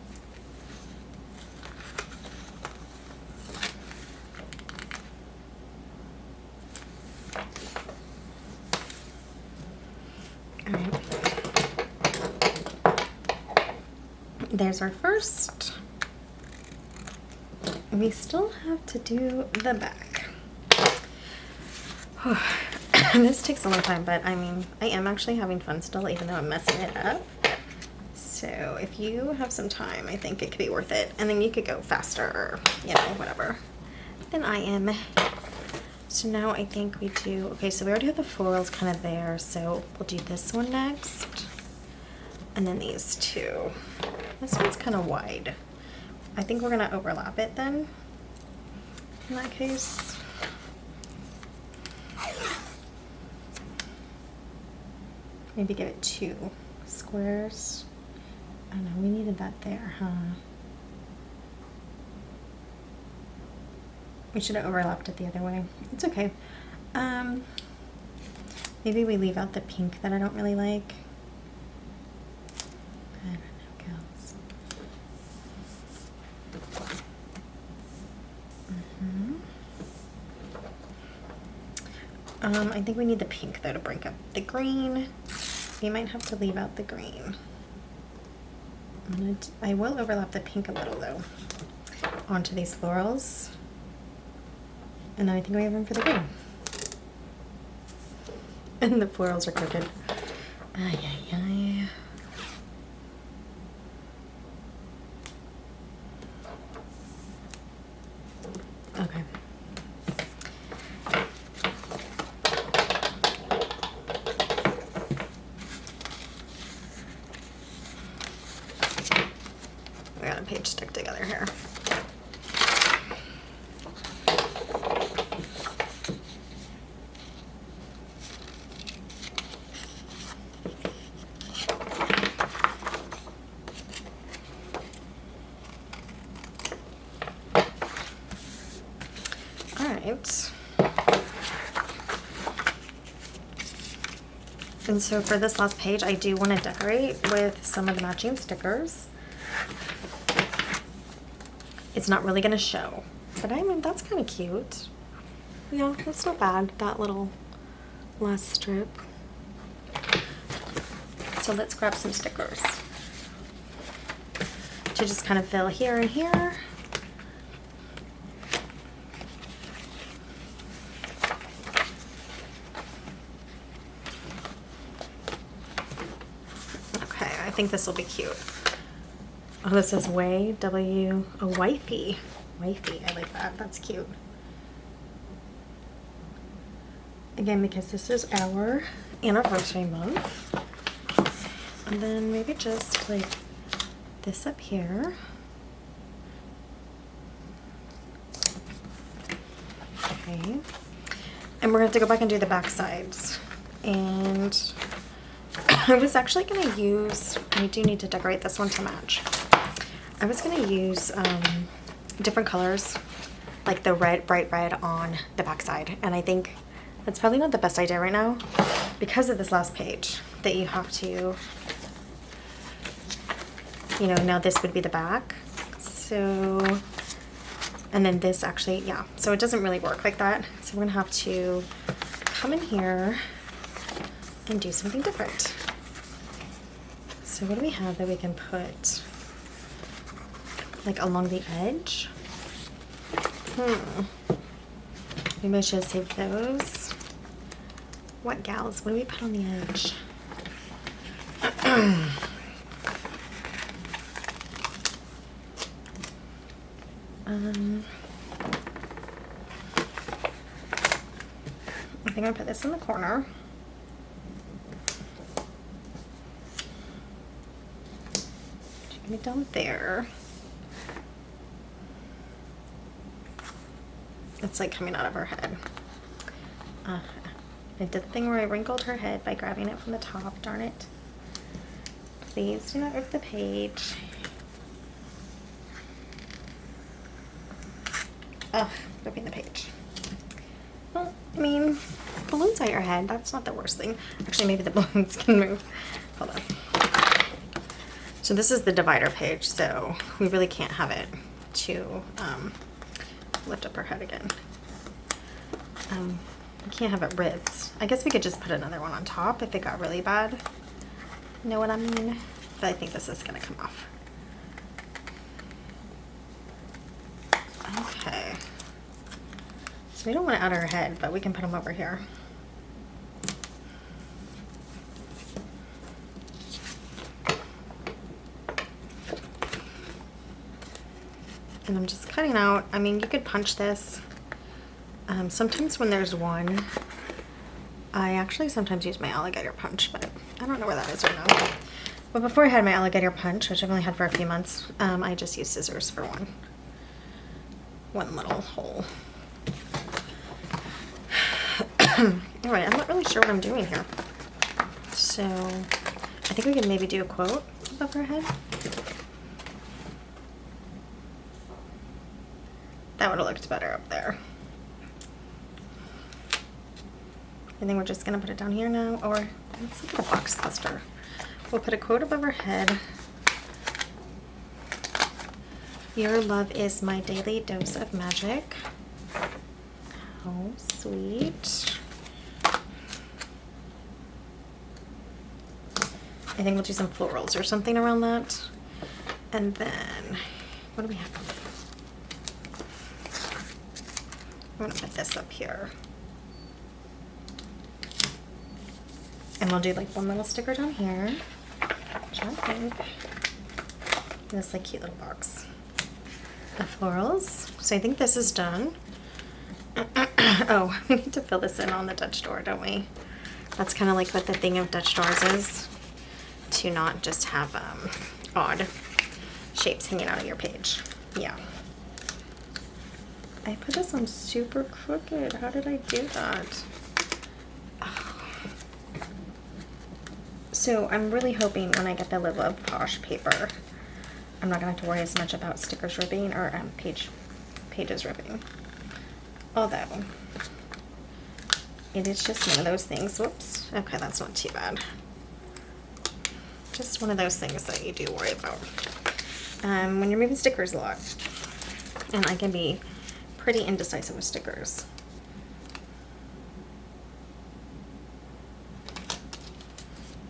All right. There's our first. We still have to do the back. This takes a long time, but I mean, I am actually having fun still, even though I'm messing it up. So if you have some time, I think it could be worth it. And then you could go faster or, you know, whatever, than I am. So now I think we do, okay, so we already have the florals kind of there. So we'll do this one next. And then these 2. This one's kind of wide. I think we're going to overlap it then, in that case. Maybe give it 2 squares. I don't know, we needed that there, huh? We should have overlapped it the other way. It's okay. Maybe we leave out the pink that I don't really like. I don't know, gals. I think we need the pink though to break up the green. We might have to leave out the green. I will overlap the pink a little though onto these florals. And then I think we have room for the green. And the florals are crooked. Ay, ay, ay. Okay. front page stick together here. And so for this last page, I do want to decorate with some of the matching stickers. It's not really going to show, but I mean, that's kind of cute. Yeah, that's not bad, that little last strip. So let's grab some stickers to just kind of fill here and here. I think this will be cute. Oh, this is Way W, a wifey. Wifey, I like that. That's cute. Again, because this is our anniversary month. And then maybe just like this up here. Okay. And we're going to have to go back and do the back sides. And I was actually going to use, I do need to decorate this one to match. I was going to use different colors, like the red, bright red on the back side. And I think that's probably not the best idea right now because of this last page that you have to, you know, now this would be the back. So, and then this actually, yeah. So it doesn't really work like that. So we're going to have to come in here and do something different. So what do we have that we can put like along the edge? Maybe I should save those. What gals? What do we put on the edge? I think I'll put this in the corner. It down there. It's like coming out of her head. I did the thing where I wrinkled her head by grabbing it from the top. Darn it. Please do not rip the page. Ugh, ripping the page. Well, I mean, balloons at your head. That's not the worst thing. Actually, maybe the balloons can move. Hold on. So this is the divider page, so we really can't have it to lift up her head again. We can't have it ripped. I guess we could just put another one on top if it got really bad. You know what I mean? But I think this is gonna come off. Okay. So we don't want it out of her head, but we can put them over here. And I'm just cutting out, I mean, you could punch this. Sometimes when there's one, I actually sometimes use my alligator punch, but I don't know where that is right now. But before I had my alligator punch, which I've only had for a few months, I just used scissors for one little hole. Alright, I'm not really sure what I'm doing here. So, I think we can maybe do a quote above her head. That would have looked better up there. I think we're just going to put it down here now, or let's look at a box cluster. We'll put a quote above her head. Your love is my daily dose of magic. How sweet. I think we'll do some florals or something around that. And then, what do we have? I'm gonna put this up here. And we'll do like one little sticker down here. And this like cute little box of florals. So I think this is done. Oh, we need to fill this in on the Dutch door, don't we? That's kind of like what the thing of Dutch doors is. To not just have odd shapes hanging out of your page. Yeah. I put this on super crooked. How did I do that? Oh. So I'm really hoping when I get the Live Love Posh paper, I'm not gonna have to worry as much about stickers ripping or pages ripping. Although, it is just one of those things. Whoops. Okay, that's not too bad. Just one of those things that you do worry about when you're moving stickers a lot. And I can be pretty indecisive with stickers.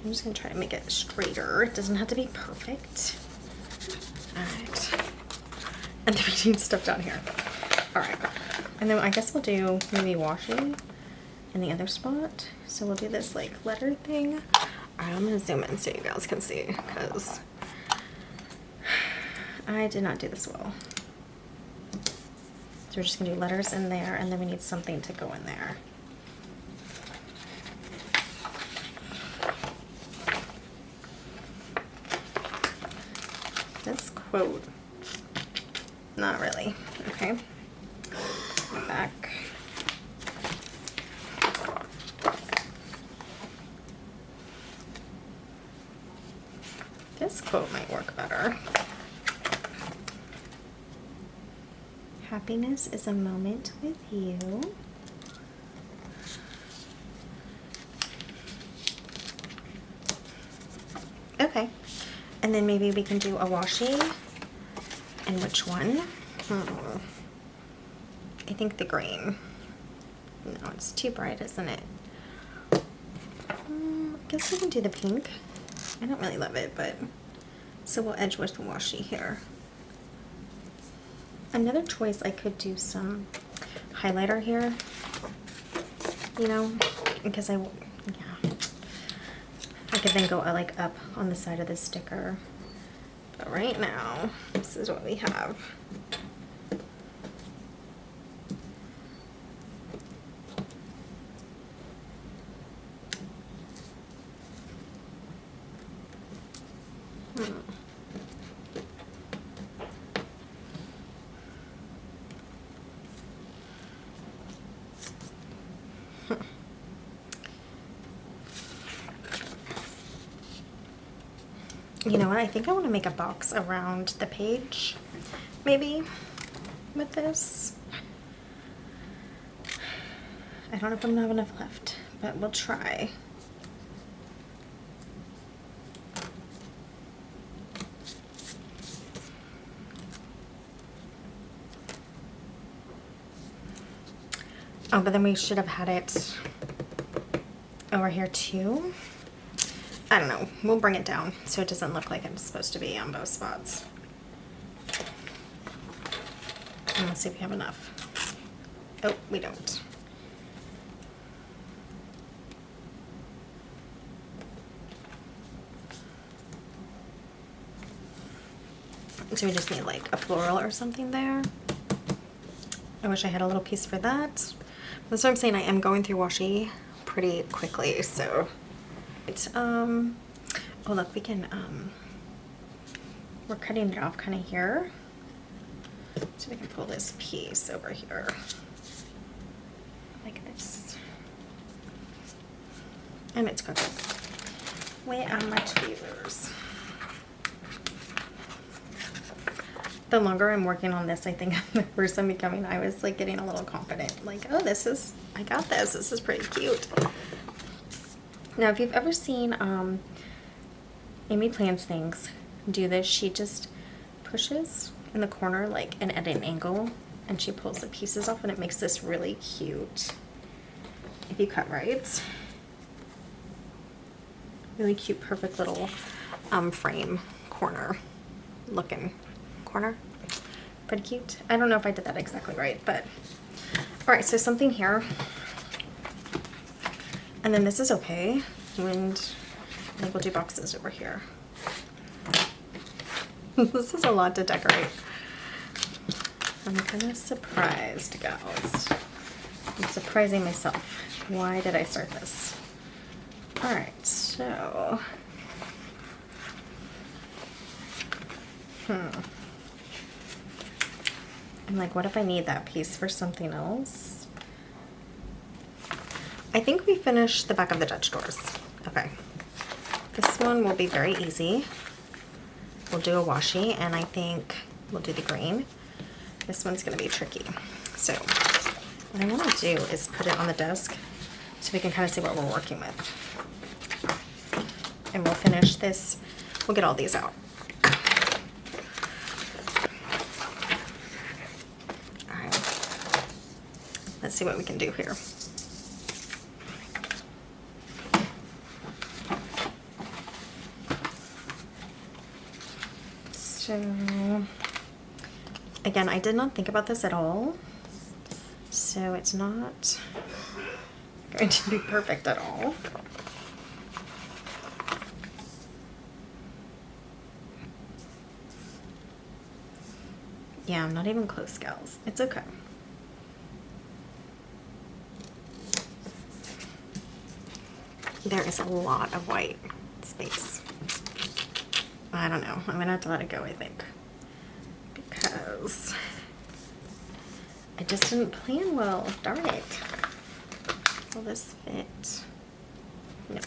I'm just gonna try to make it straighter. It doesn't have to be perfect. All right. And then we need stuff down here. All right. And then I guess we'll do maybe washi in the other spot. So we'll do this like letter thing. All right, I'm gonna zoom in so you guys can see, because I did not do this well. So we're just gonna do letters in there, and then we need something to go in there. This quote, not really. Okay, back. This quote might work better. Happiness is a moment with you. Okay. And then maybe we can do a washi. And which one? I think the green. No, it's too bright, isn't it? I guess we can do the pink. I don't really love it, but so we'll edge with the washi here. Another choice, I could do some highlighter here, you know, because I could then go like up on the side of the sticker. But right now, this is what we have. You know what, I think I want to make a box around the page, maybe, with this. I don't know if I'm gonna have enough left, but we'll try. Oh, but then we should have had it over here too. I don't know, we'll bring it down so it doesn't look like it's supposed to be on both spots. And let's see if we have enough. Oh, we don't. So we just need like a floral or something there. I wish I had a little piece for that. That's what I'm saying, I am going through washi pretty quickly, so. Oh look, we can, we're cutting it off kind of here. So we can pull this piece over here. Like this. And it's cooking. Where are my tweezers? The longer I'm working on this, I think the worse I'm becoming. I was like getting a little confident. Like, oh, I got this. This is pretty cute. Now, if you've ever seen Amy Plans Things do this, she just pushes in the corner like and at an angle, and she pulls the pieces off, and it makes this really cute. If you cut right, really cute, perfect little frame corner looking corner. Pretty cute. I don't know if I did that exactly right, but all right. So something here. And then this is okay, and I think we'll do boxes over here. This is a lot to decorate. I'm kind of surprised, guys. I'm surprising myself. Why did I start this? All right, so I'm like, what if I need that piece for something else? I think we finished the back of the Dutch doors. Okay. This one will be very easy. We'll do a washi, and I think we'll do the green. This one's gonna be tricky. So what I wanna do is put it on the desk so we can kind of see what we're working with. And we'll finish this, we'll get all these out. All right, let's see what we can do here. So, again, I did not think about this at all, so it's not going to be perfect at all. Yeah, I'm not even close, gals. It's okay. There is a lot of white space. I don't know. I'm gonna have to let it go, I think. Because I just didn't plan well. Darn it. Will this fit? No.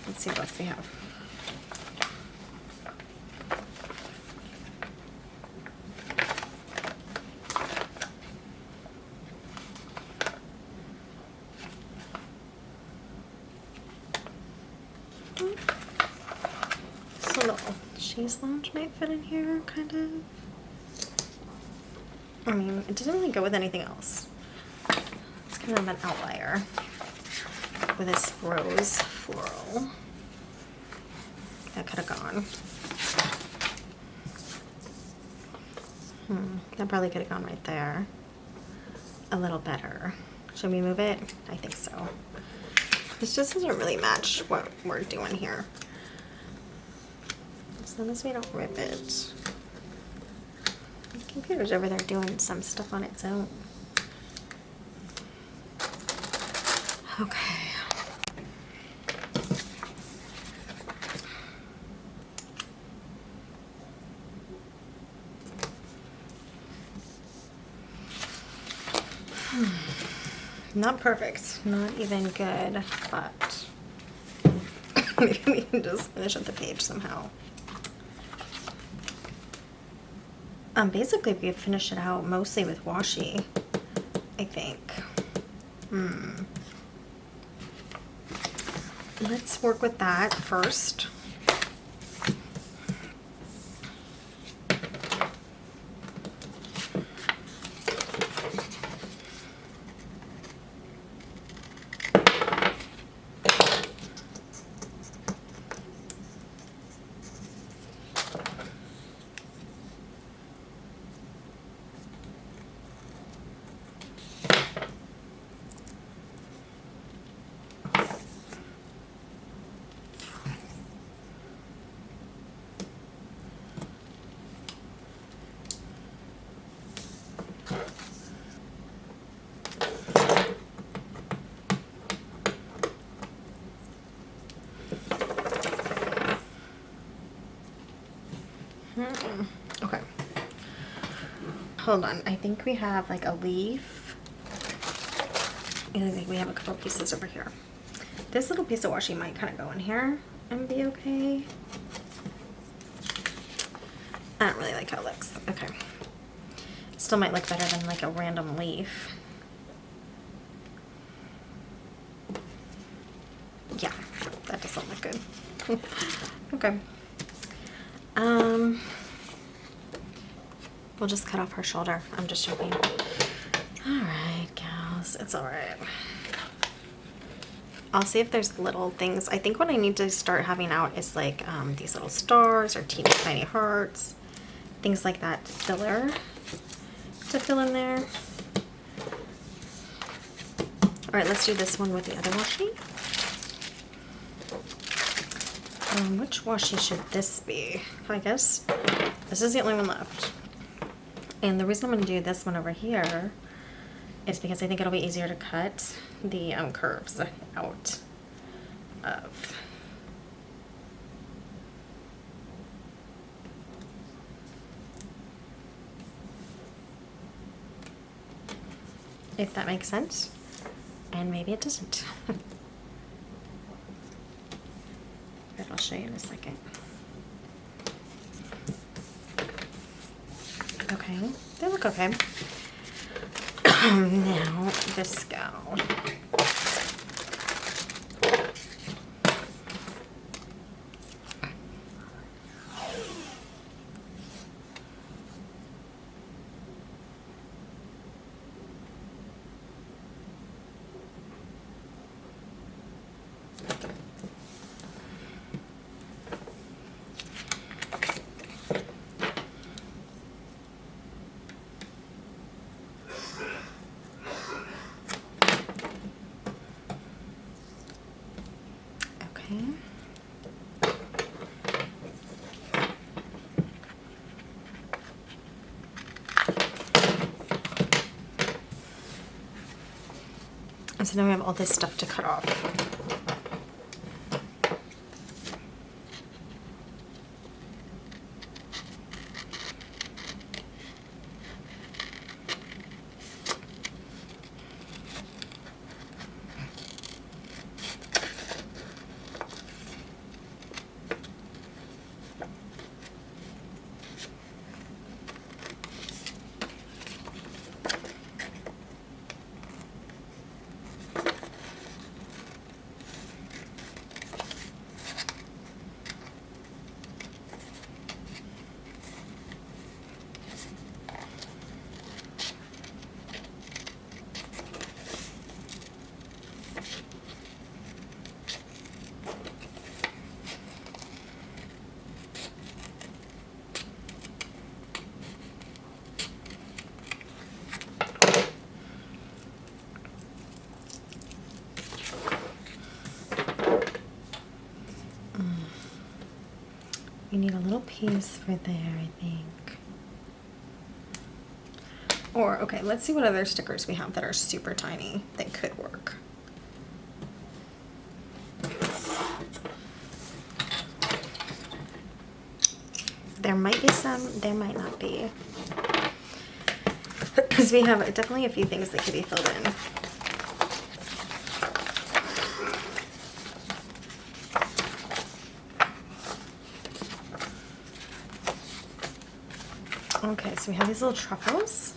Let's see what else we have. This little chaise lounge might fit in here, kind of. I mean, it doesn't really go with anything else. It's kind of an outlier with this rose floral. That could have gone. That probably could have gone right there. A little better. Should we move it? I think so. This just doesn't really match what we're doing here. As long as we don't rip it. The computer's over there doing some stuff on its own. Okay. Not perfect, not even good, but maybe we can just finish up the page somehow. Basically we finished it out mostly with washi, I think. Let's work with that first. Okay. Hold on. I think we have like a leaf. And I think we have a couple pieces over here. This little piece of washi might kind of go in here and be okay. I don't really like how it looks. Okay. Still might look better than like a random leaf. Yeah, that doesn't look good. Okay. We'll just cut off her shoulder. I'm just joking. Alright, gals. It's alright. I'll see if there's little things. I think what I need to start having out is like these little stars or teeny tiny hearts. Things like that. Filler to fill in there. Alright, let's do this one with the other washi. Which washi should this be? I guess this is the only one left. And the reason I'm going to do this one over here is because I think it'll be easier to cut the curves out of. if that makes sense. And maybe it doesn't. But I'll show you in a second. Okay, they look okay. Now the skull. So now we have all this stuff to cut off. We need a little piece for there, I think. Or, okay, let's see what other stickers we have that are super tiny that could work. There might be some, there might not be. Because we have definitely a few things that could be filled in. Okay, so we have these little truffles.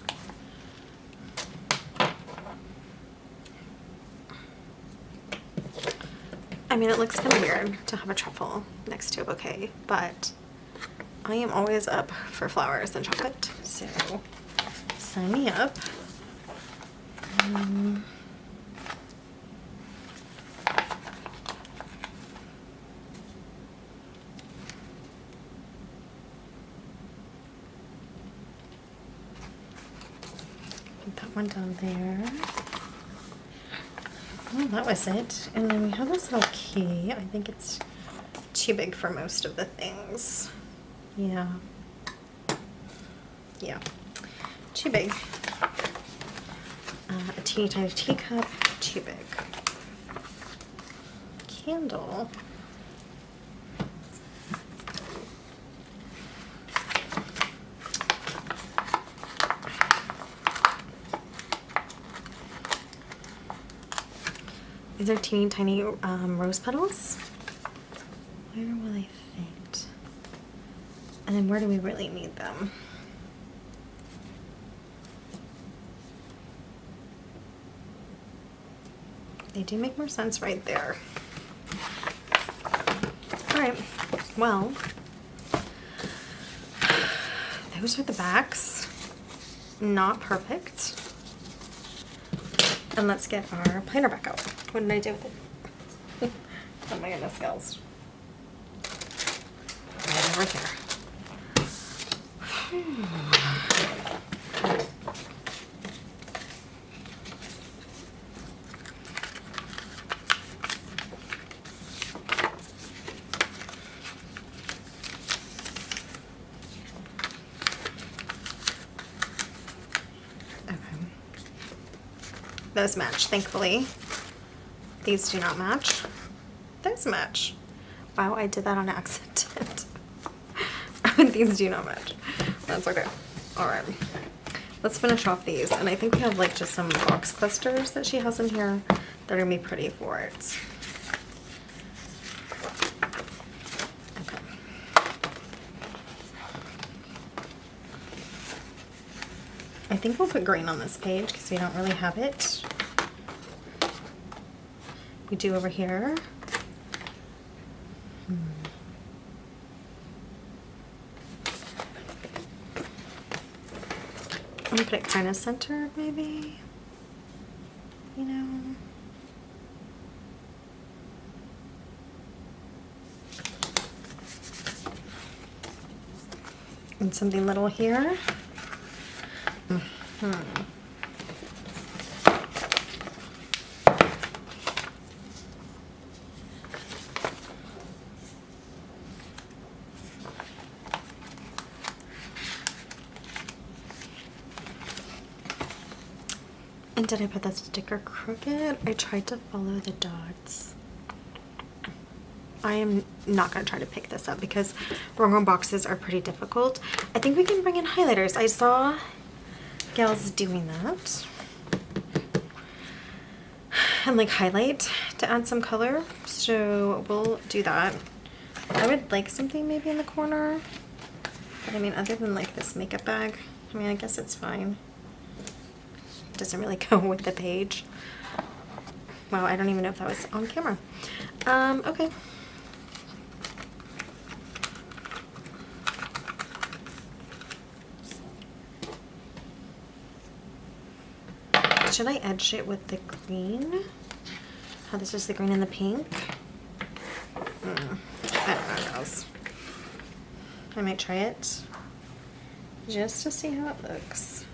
I mean, it looks kind of weird to have a truffle next to a bouquet, but I am always up for flowers and chocolate, so sign me up. Put that one down there. Oh, that was it. And then we have this little key. I think it's too big for most of the things. Yeah. Yeah. Too big. A teeny tiny teacup. Too big. Candle. These are teeny tiny rose petals. Where will they fit? And then where do we really need them? They do make more sense right there. All right, well, those are the backs. Not perfect. And let's get our planner back out. What did I do with it? Oh my goodness, girls. Right over here. Those match, thankfully. These do not match. Those match. Wow, I did that on accident. These do not match. That's okay. All right. let's finish off these. And I think we have like just some box clusters that she has in here that are gonna be pretty for it. Okay. I think we'll put green on this page because we don't really have it. We do over here. I'm gonna put it kind of centered, maybe. You know. And something little here. And did I put that sticker crooked? I tried to follow the dots. I am not going to try to pick this up because Rongrong boxes are pretty difficult. I think we can bring in highlighters. I saw gals doing that. And like highlight to add some color. So we'll do that. I would like something maybe in the corner. But I mean, other than like this makeup bag, I mean, I guess it's fine. Doesn't really go with the page. Wow, I don't even know if that was on camera. Okay. Should I edge it with the green? How this is the green and the pink? I don't know, guys. I might try it just to see how it looks.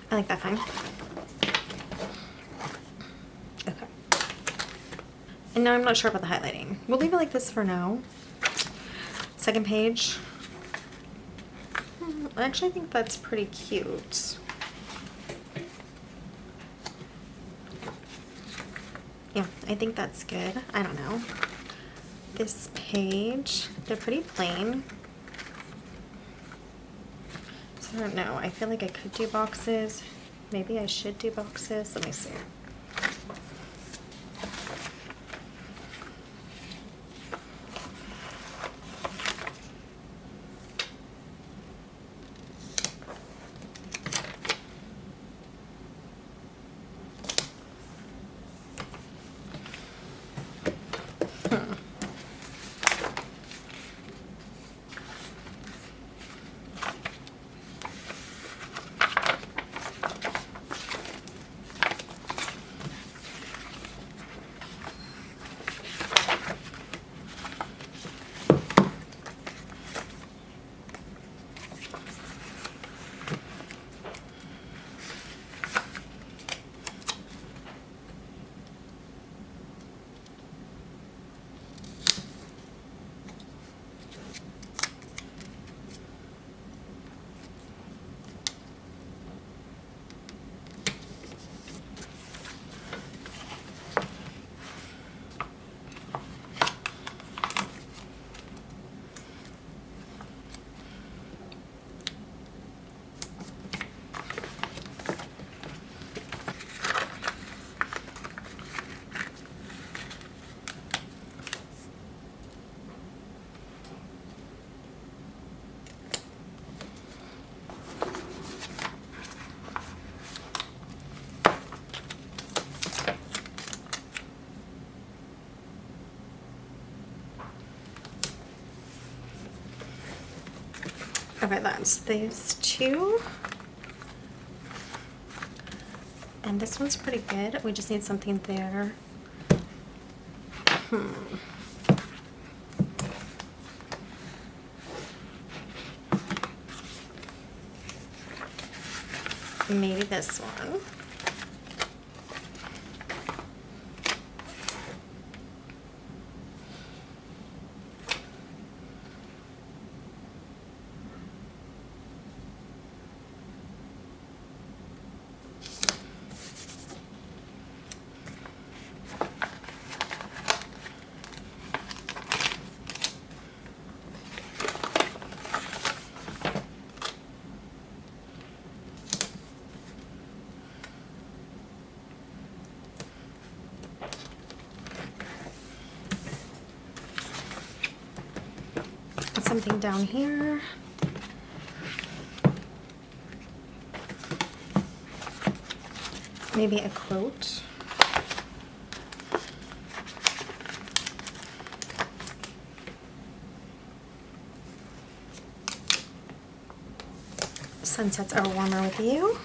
I like that fine. Okay. And now I'm not sure about the highlighting. We'll leave it like this for now. Second page. I actually think that's pretty cute. Yeah, I think that's good. I don't know. This page, they're pretty plain. I don't know. I feel like I could do boxes. Maybe I should do boxes. Let me see. Okay, that's these two. And this one's pretty good. We just need something there. Maybe this one. Something down here. Maybe a quote. Sunsets are warmer with you.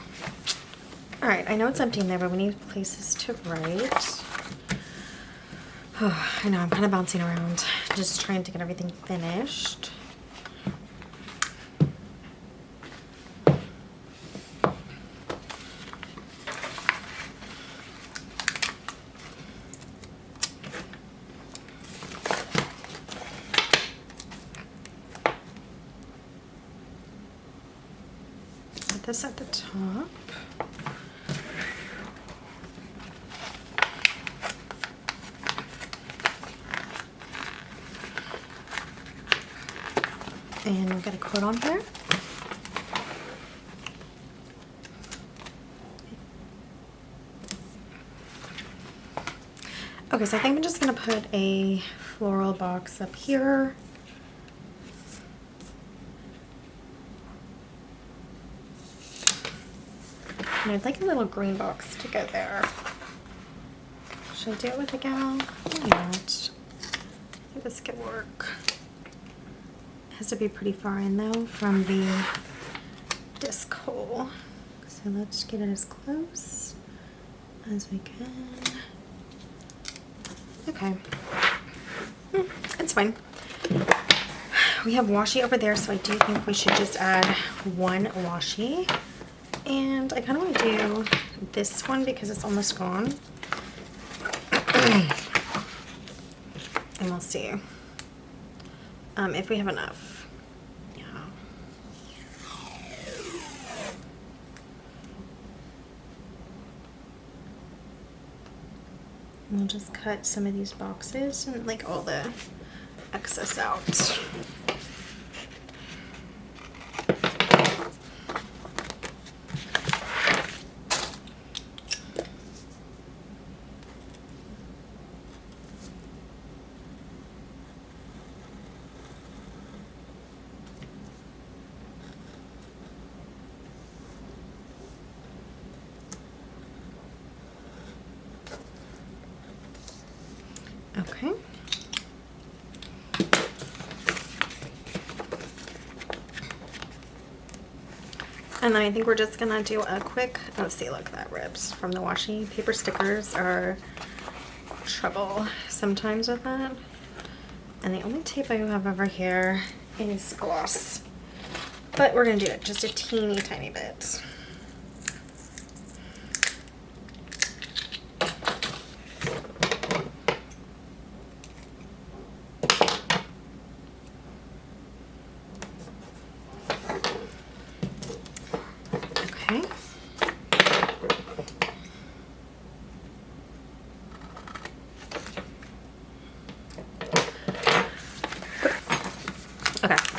All right, I know it's empty in there, but we need places to write. Oh, I know, I'm kind of bouncing around, just trying to get everything finished. Put this at the top. And we'll get a quote on here. Okay, so I think I'm just gonna put a floral box up here. And I'd like a little green box to go there. Should I do it with a gal? Why not? I think this could work. Has to be pretty far in though from the disc hole. So let's get it as close as we can. Okay. It's fine. We have washi over there, so I do think we should just add one washi. And I kind of want to do this one because it's almost gone. And we'll see. If we have enough. Yeah. And we'll just cut some of these boxes and like all the excess out. Okay. And then I think we're just gonna do a quick, oh, see, look, that rips from the washi. Paper stickers are trouble sometimes with that. And the only tape I have over here is gloss. But we're gonna do it just a teeny tiny bit.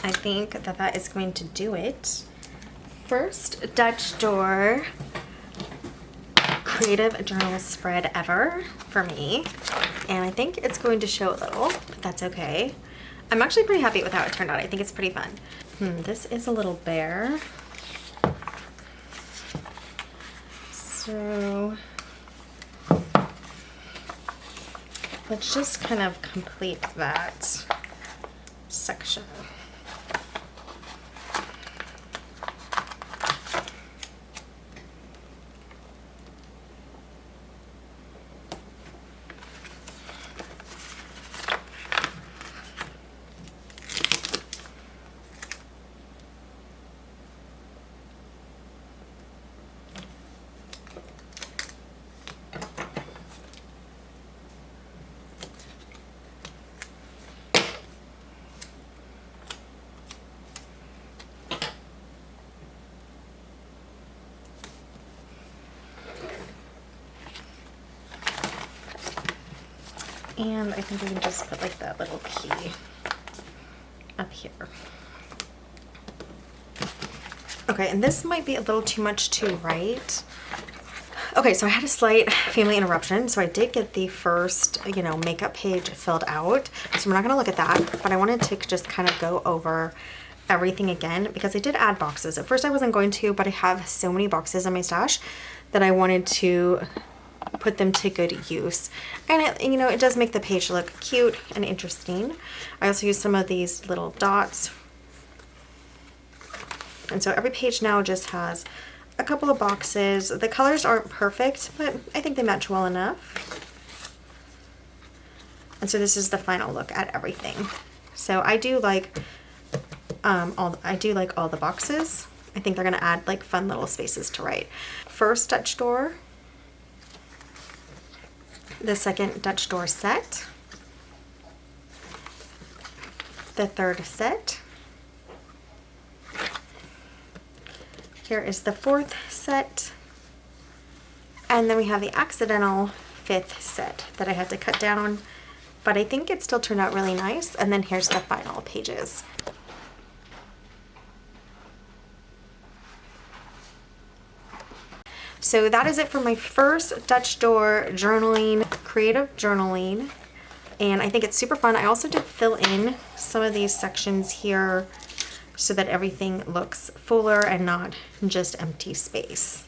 I think that that is going to do it. First Dutch door creative journal spread ever for me. And I think it's going to show a little, but that's okay. I'm actually pretty happy with how it turned out. I think it's pretty fun. This is a little bare. So let's just kind of complete that section. And I think we can just put like that little key up here. Okay, and this might be a little too much to write. Okay, so I had a slight family interruption, so I did get the first, you know, makeup page filled out. So we're not gonna look at that, but I wanted to just kind of go over everything again because I did add boxes. At first I wasn't going to, but I have so many boxes in my stash that I wanted to put them to good use. And it, you know, it does make the page look cute and interesting. I also use some of these little dots. And so every page now just has a couple of boxes. The colors aren't perfect, but I think they match well enough. And so this is the final look at everything. So I do like all the boxes. I think they're gonna add like fun little spaces to write. First Dutch door, the second Dutch door set, the third set. Here is the fourth set. And then we have the accidental fifth set that I had to cut down, but I think it still turned out really nice. And then here's the final pages. So that is it for my first Dutch door journaling, creative journaling. And I think it's super fun. I also did fill in some of these sections here so that everything looks fuller and not just empty space.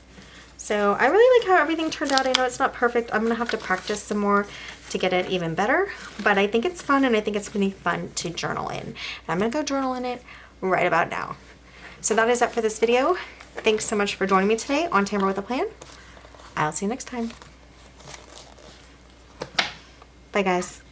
So I really like how everything turned out. I know it's not perfect. I'm gonna have to practice some more to get it even better, but I think it's fun and I think it's gonna be fun to journal in. And I'm gonna go journal in it right about now. So that is it for this video. Thanks so much for joining me today on Tamara with a Plan. I'll see you next time. Bye guys.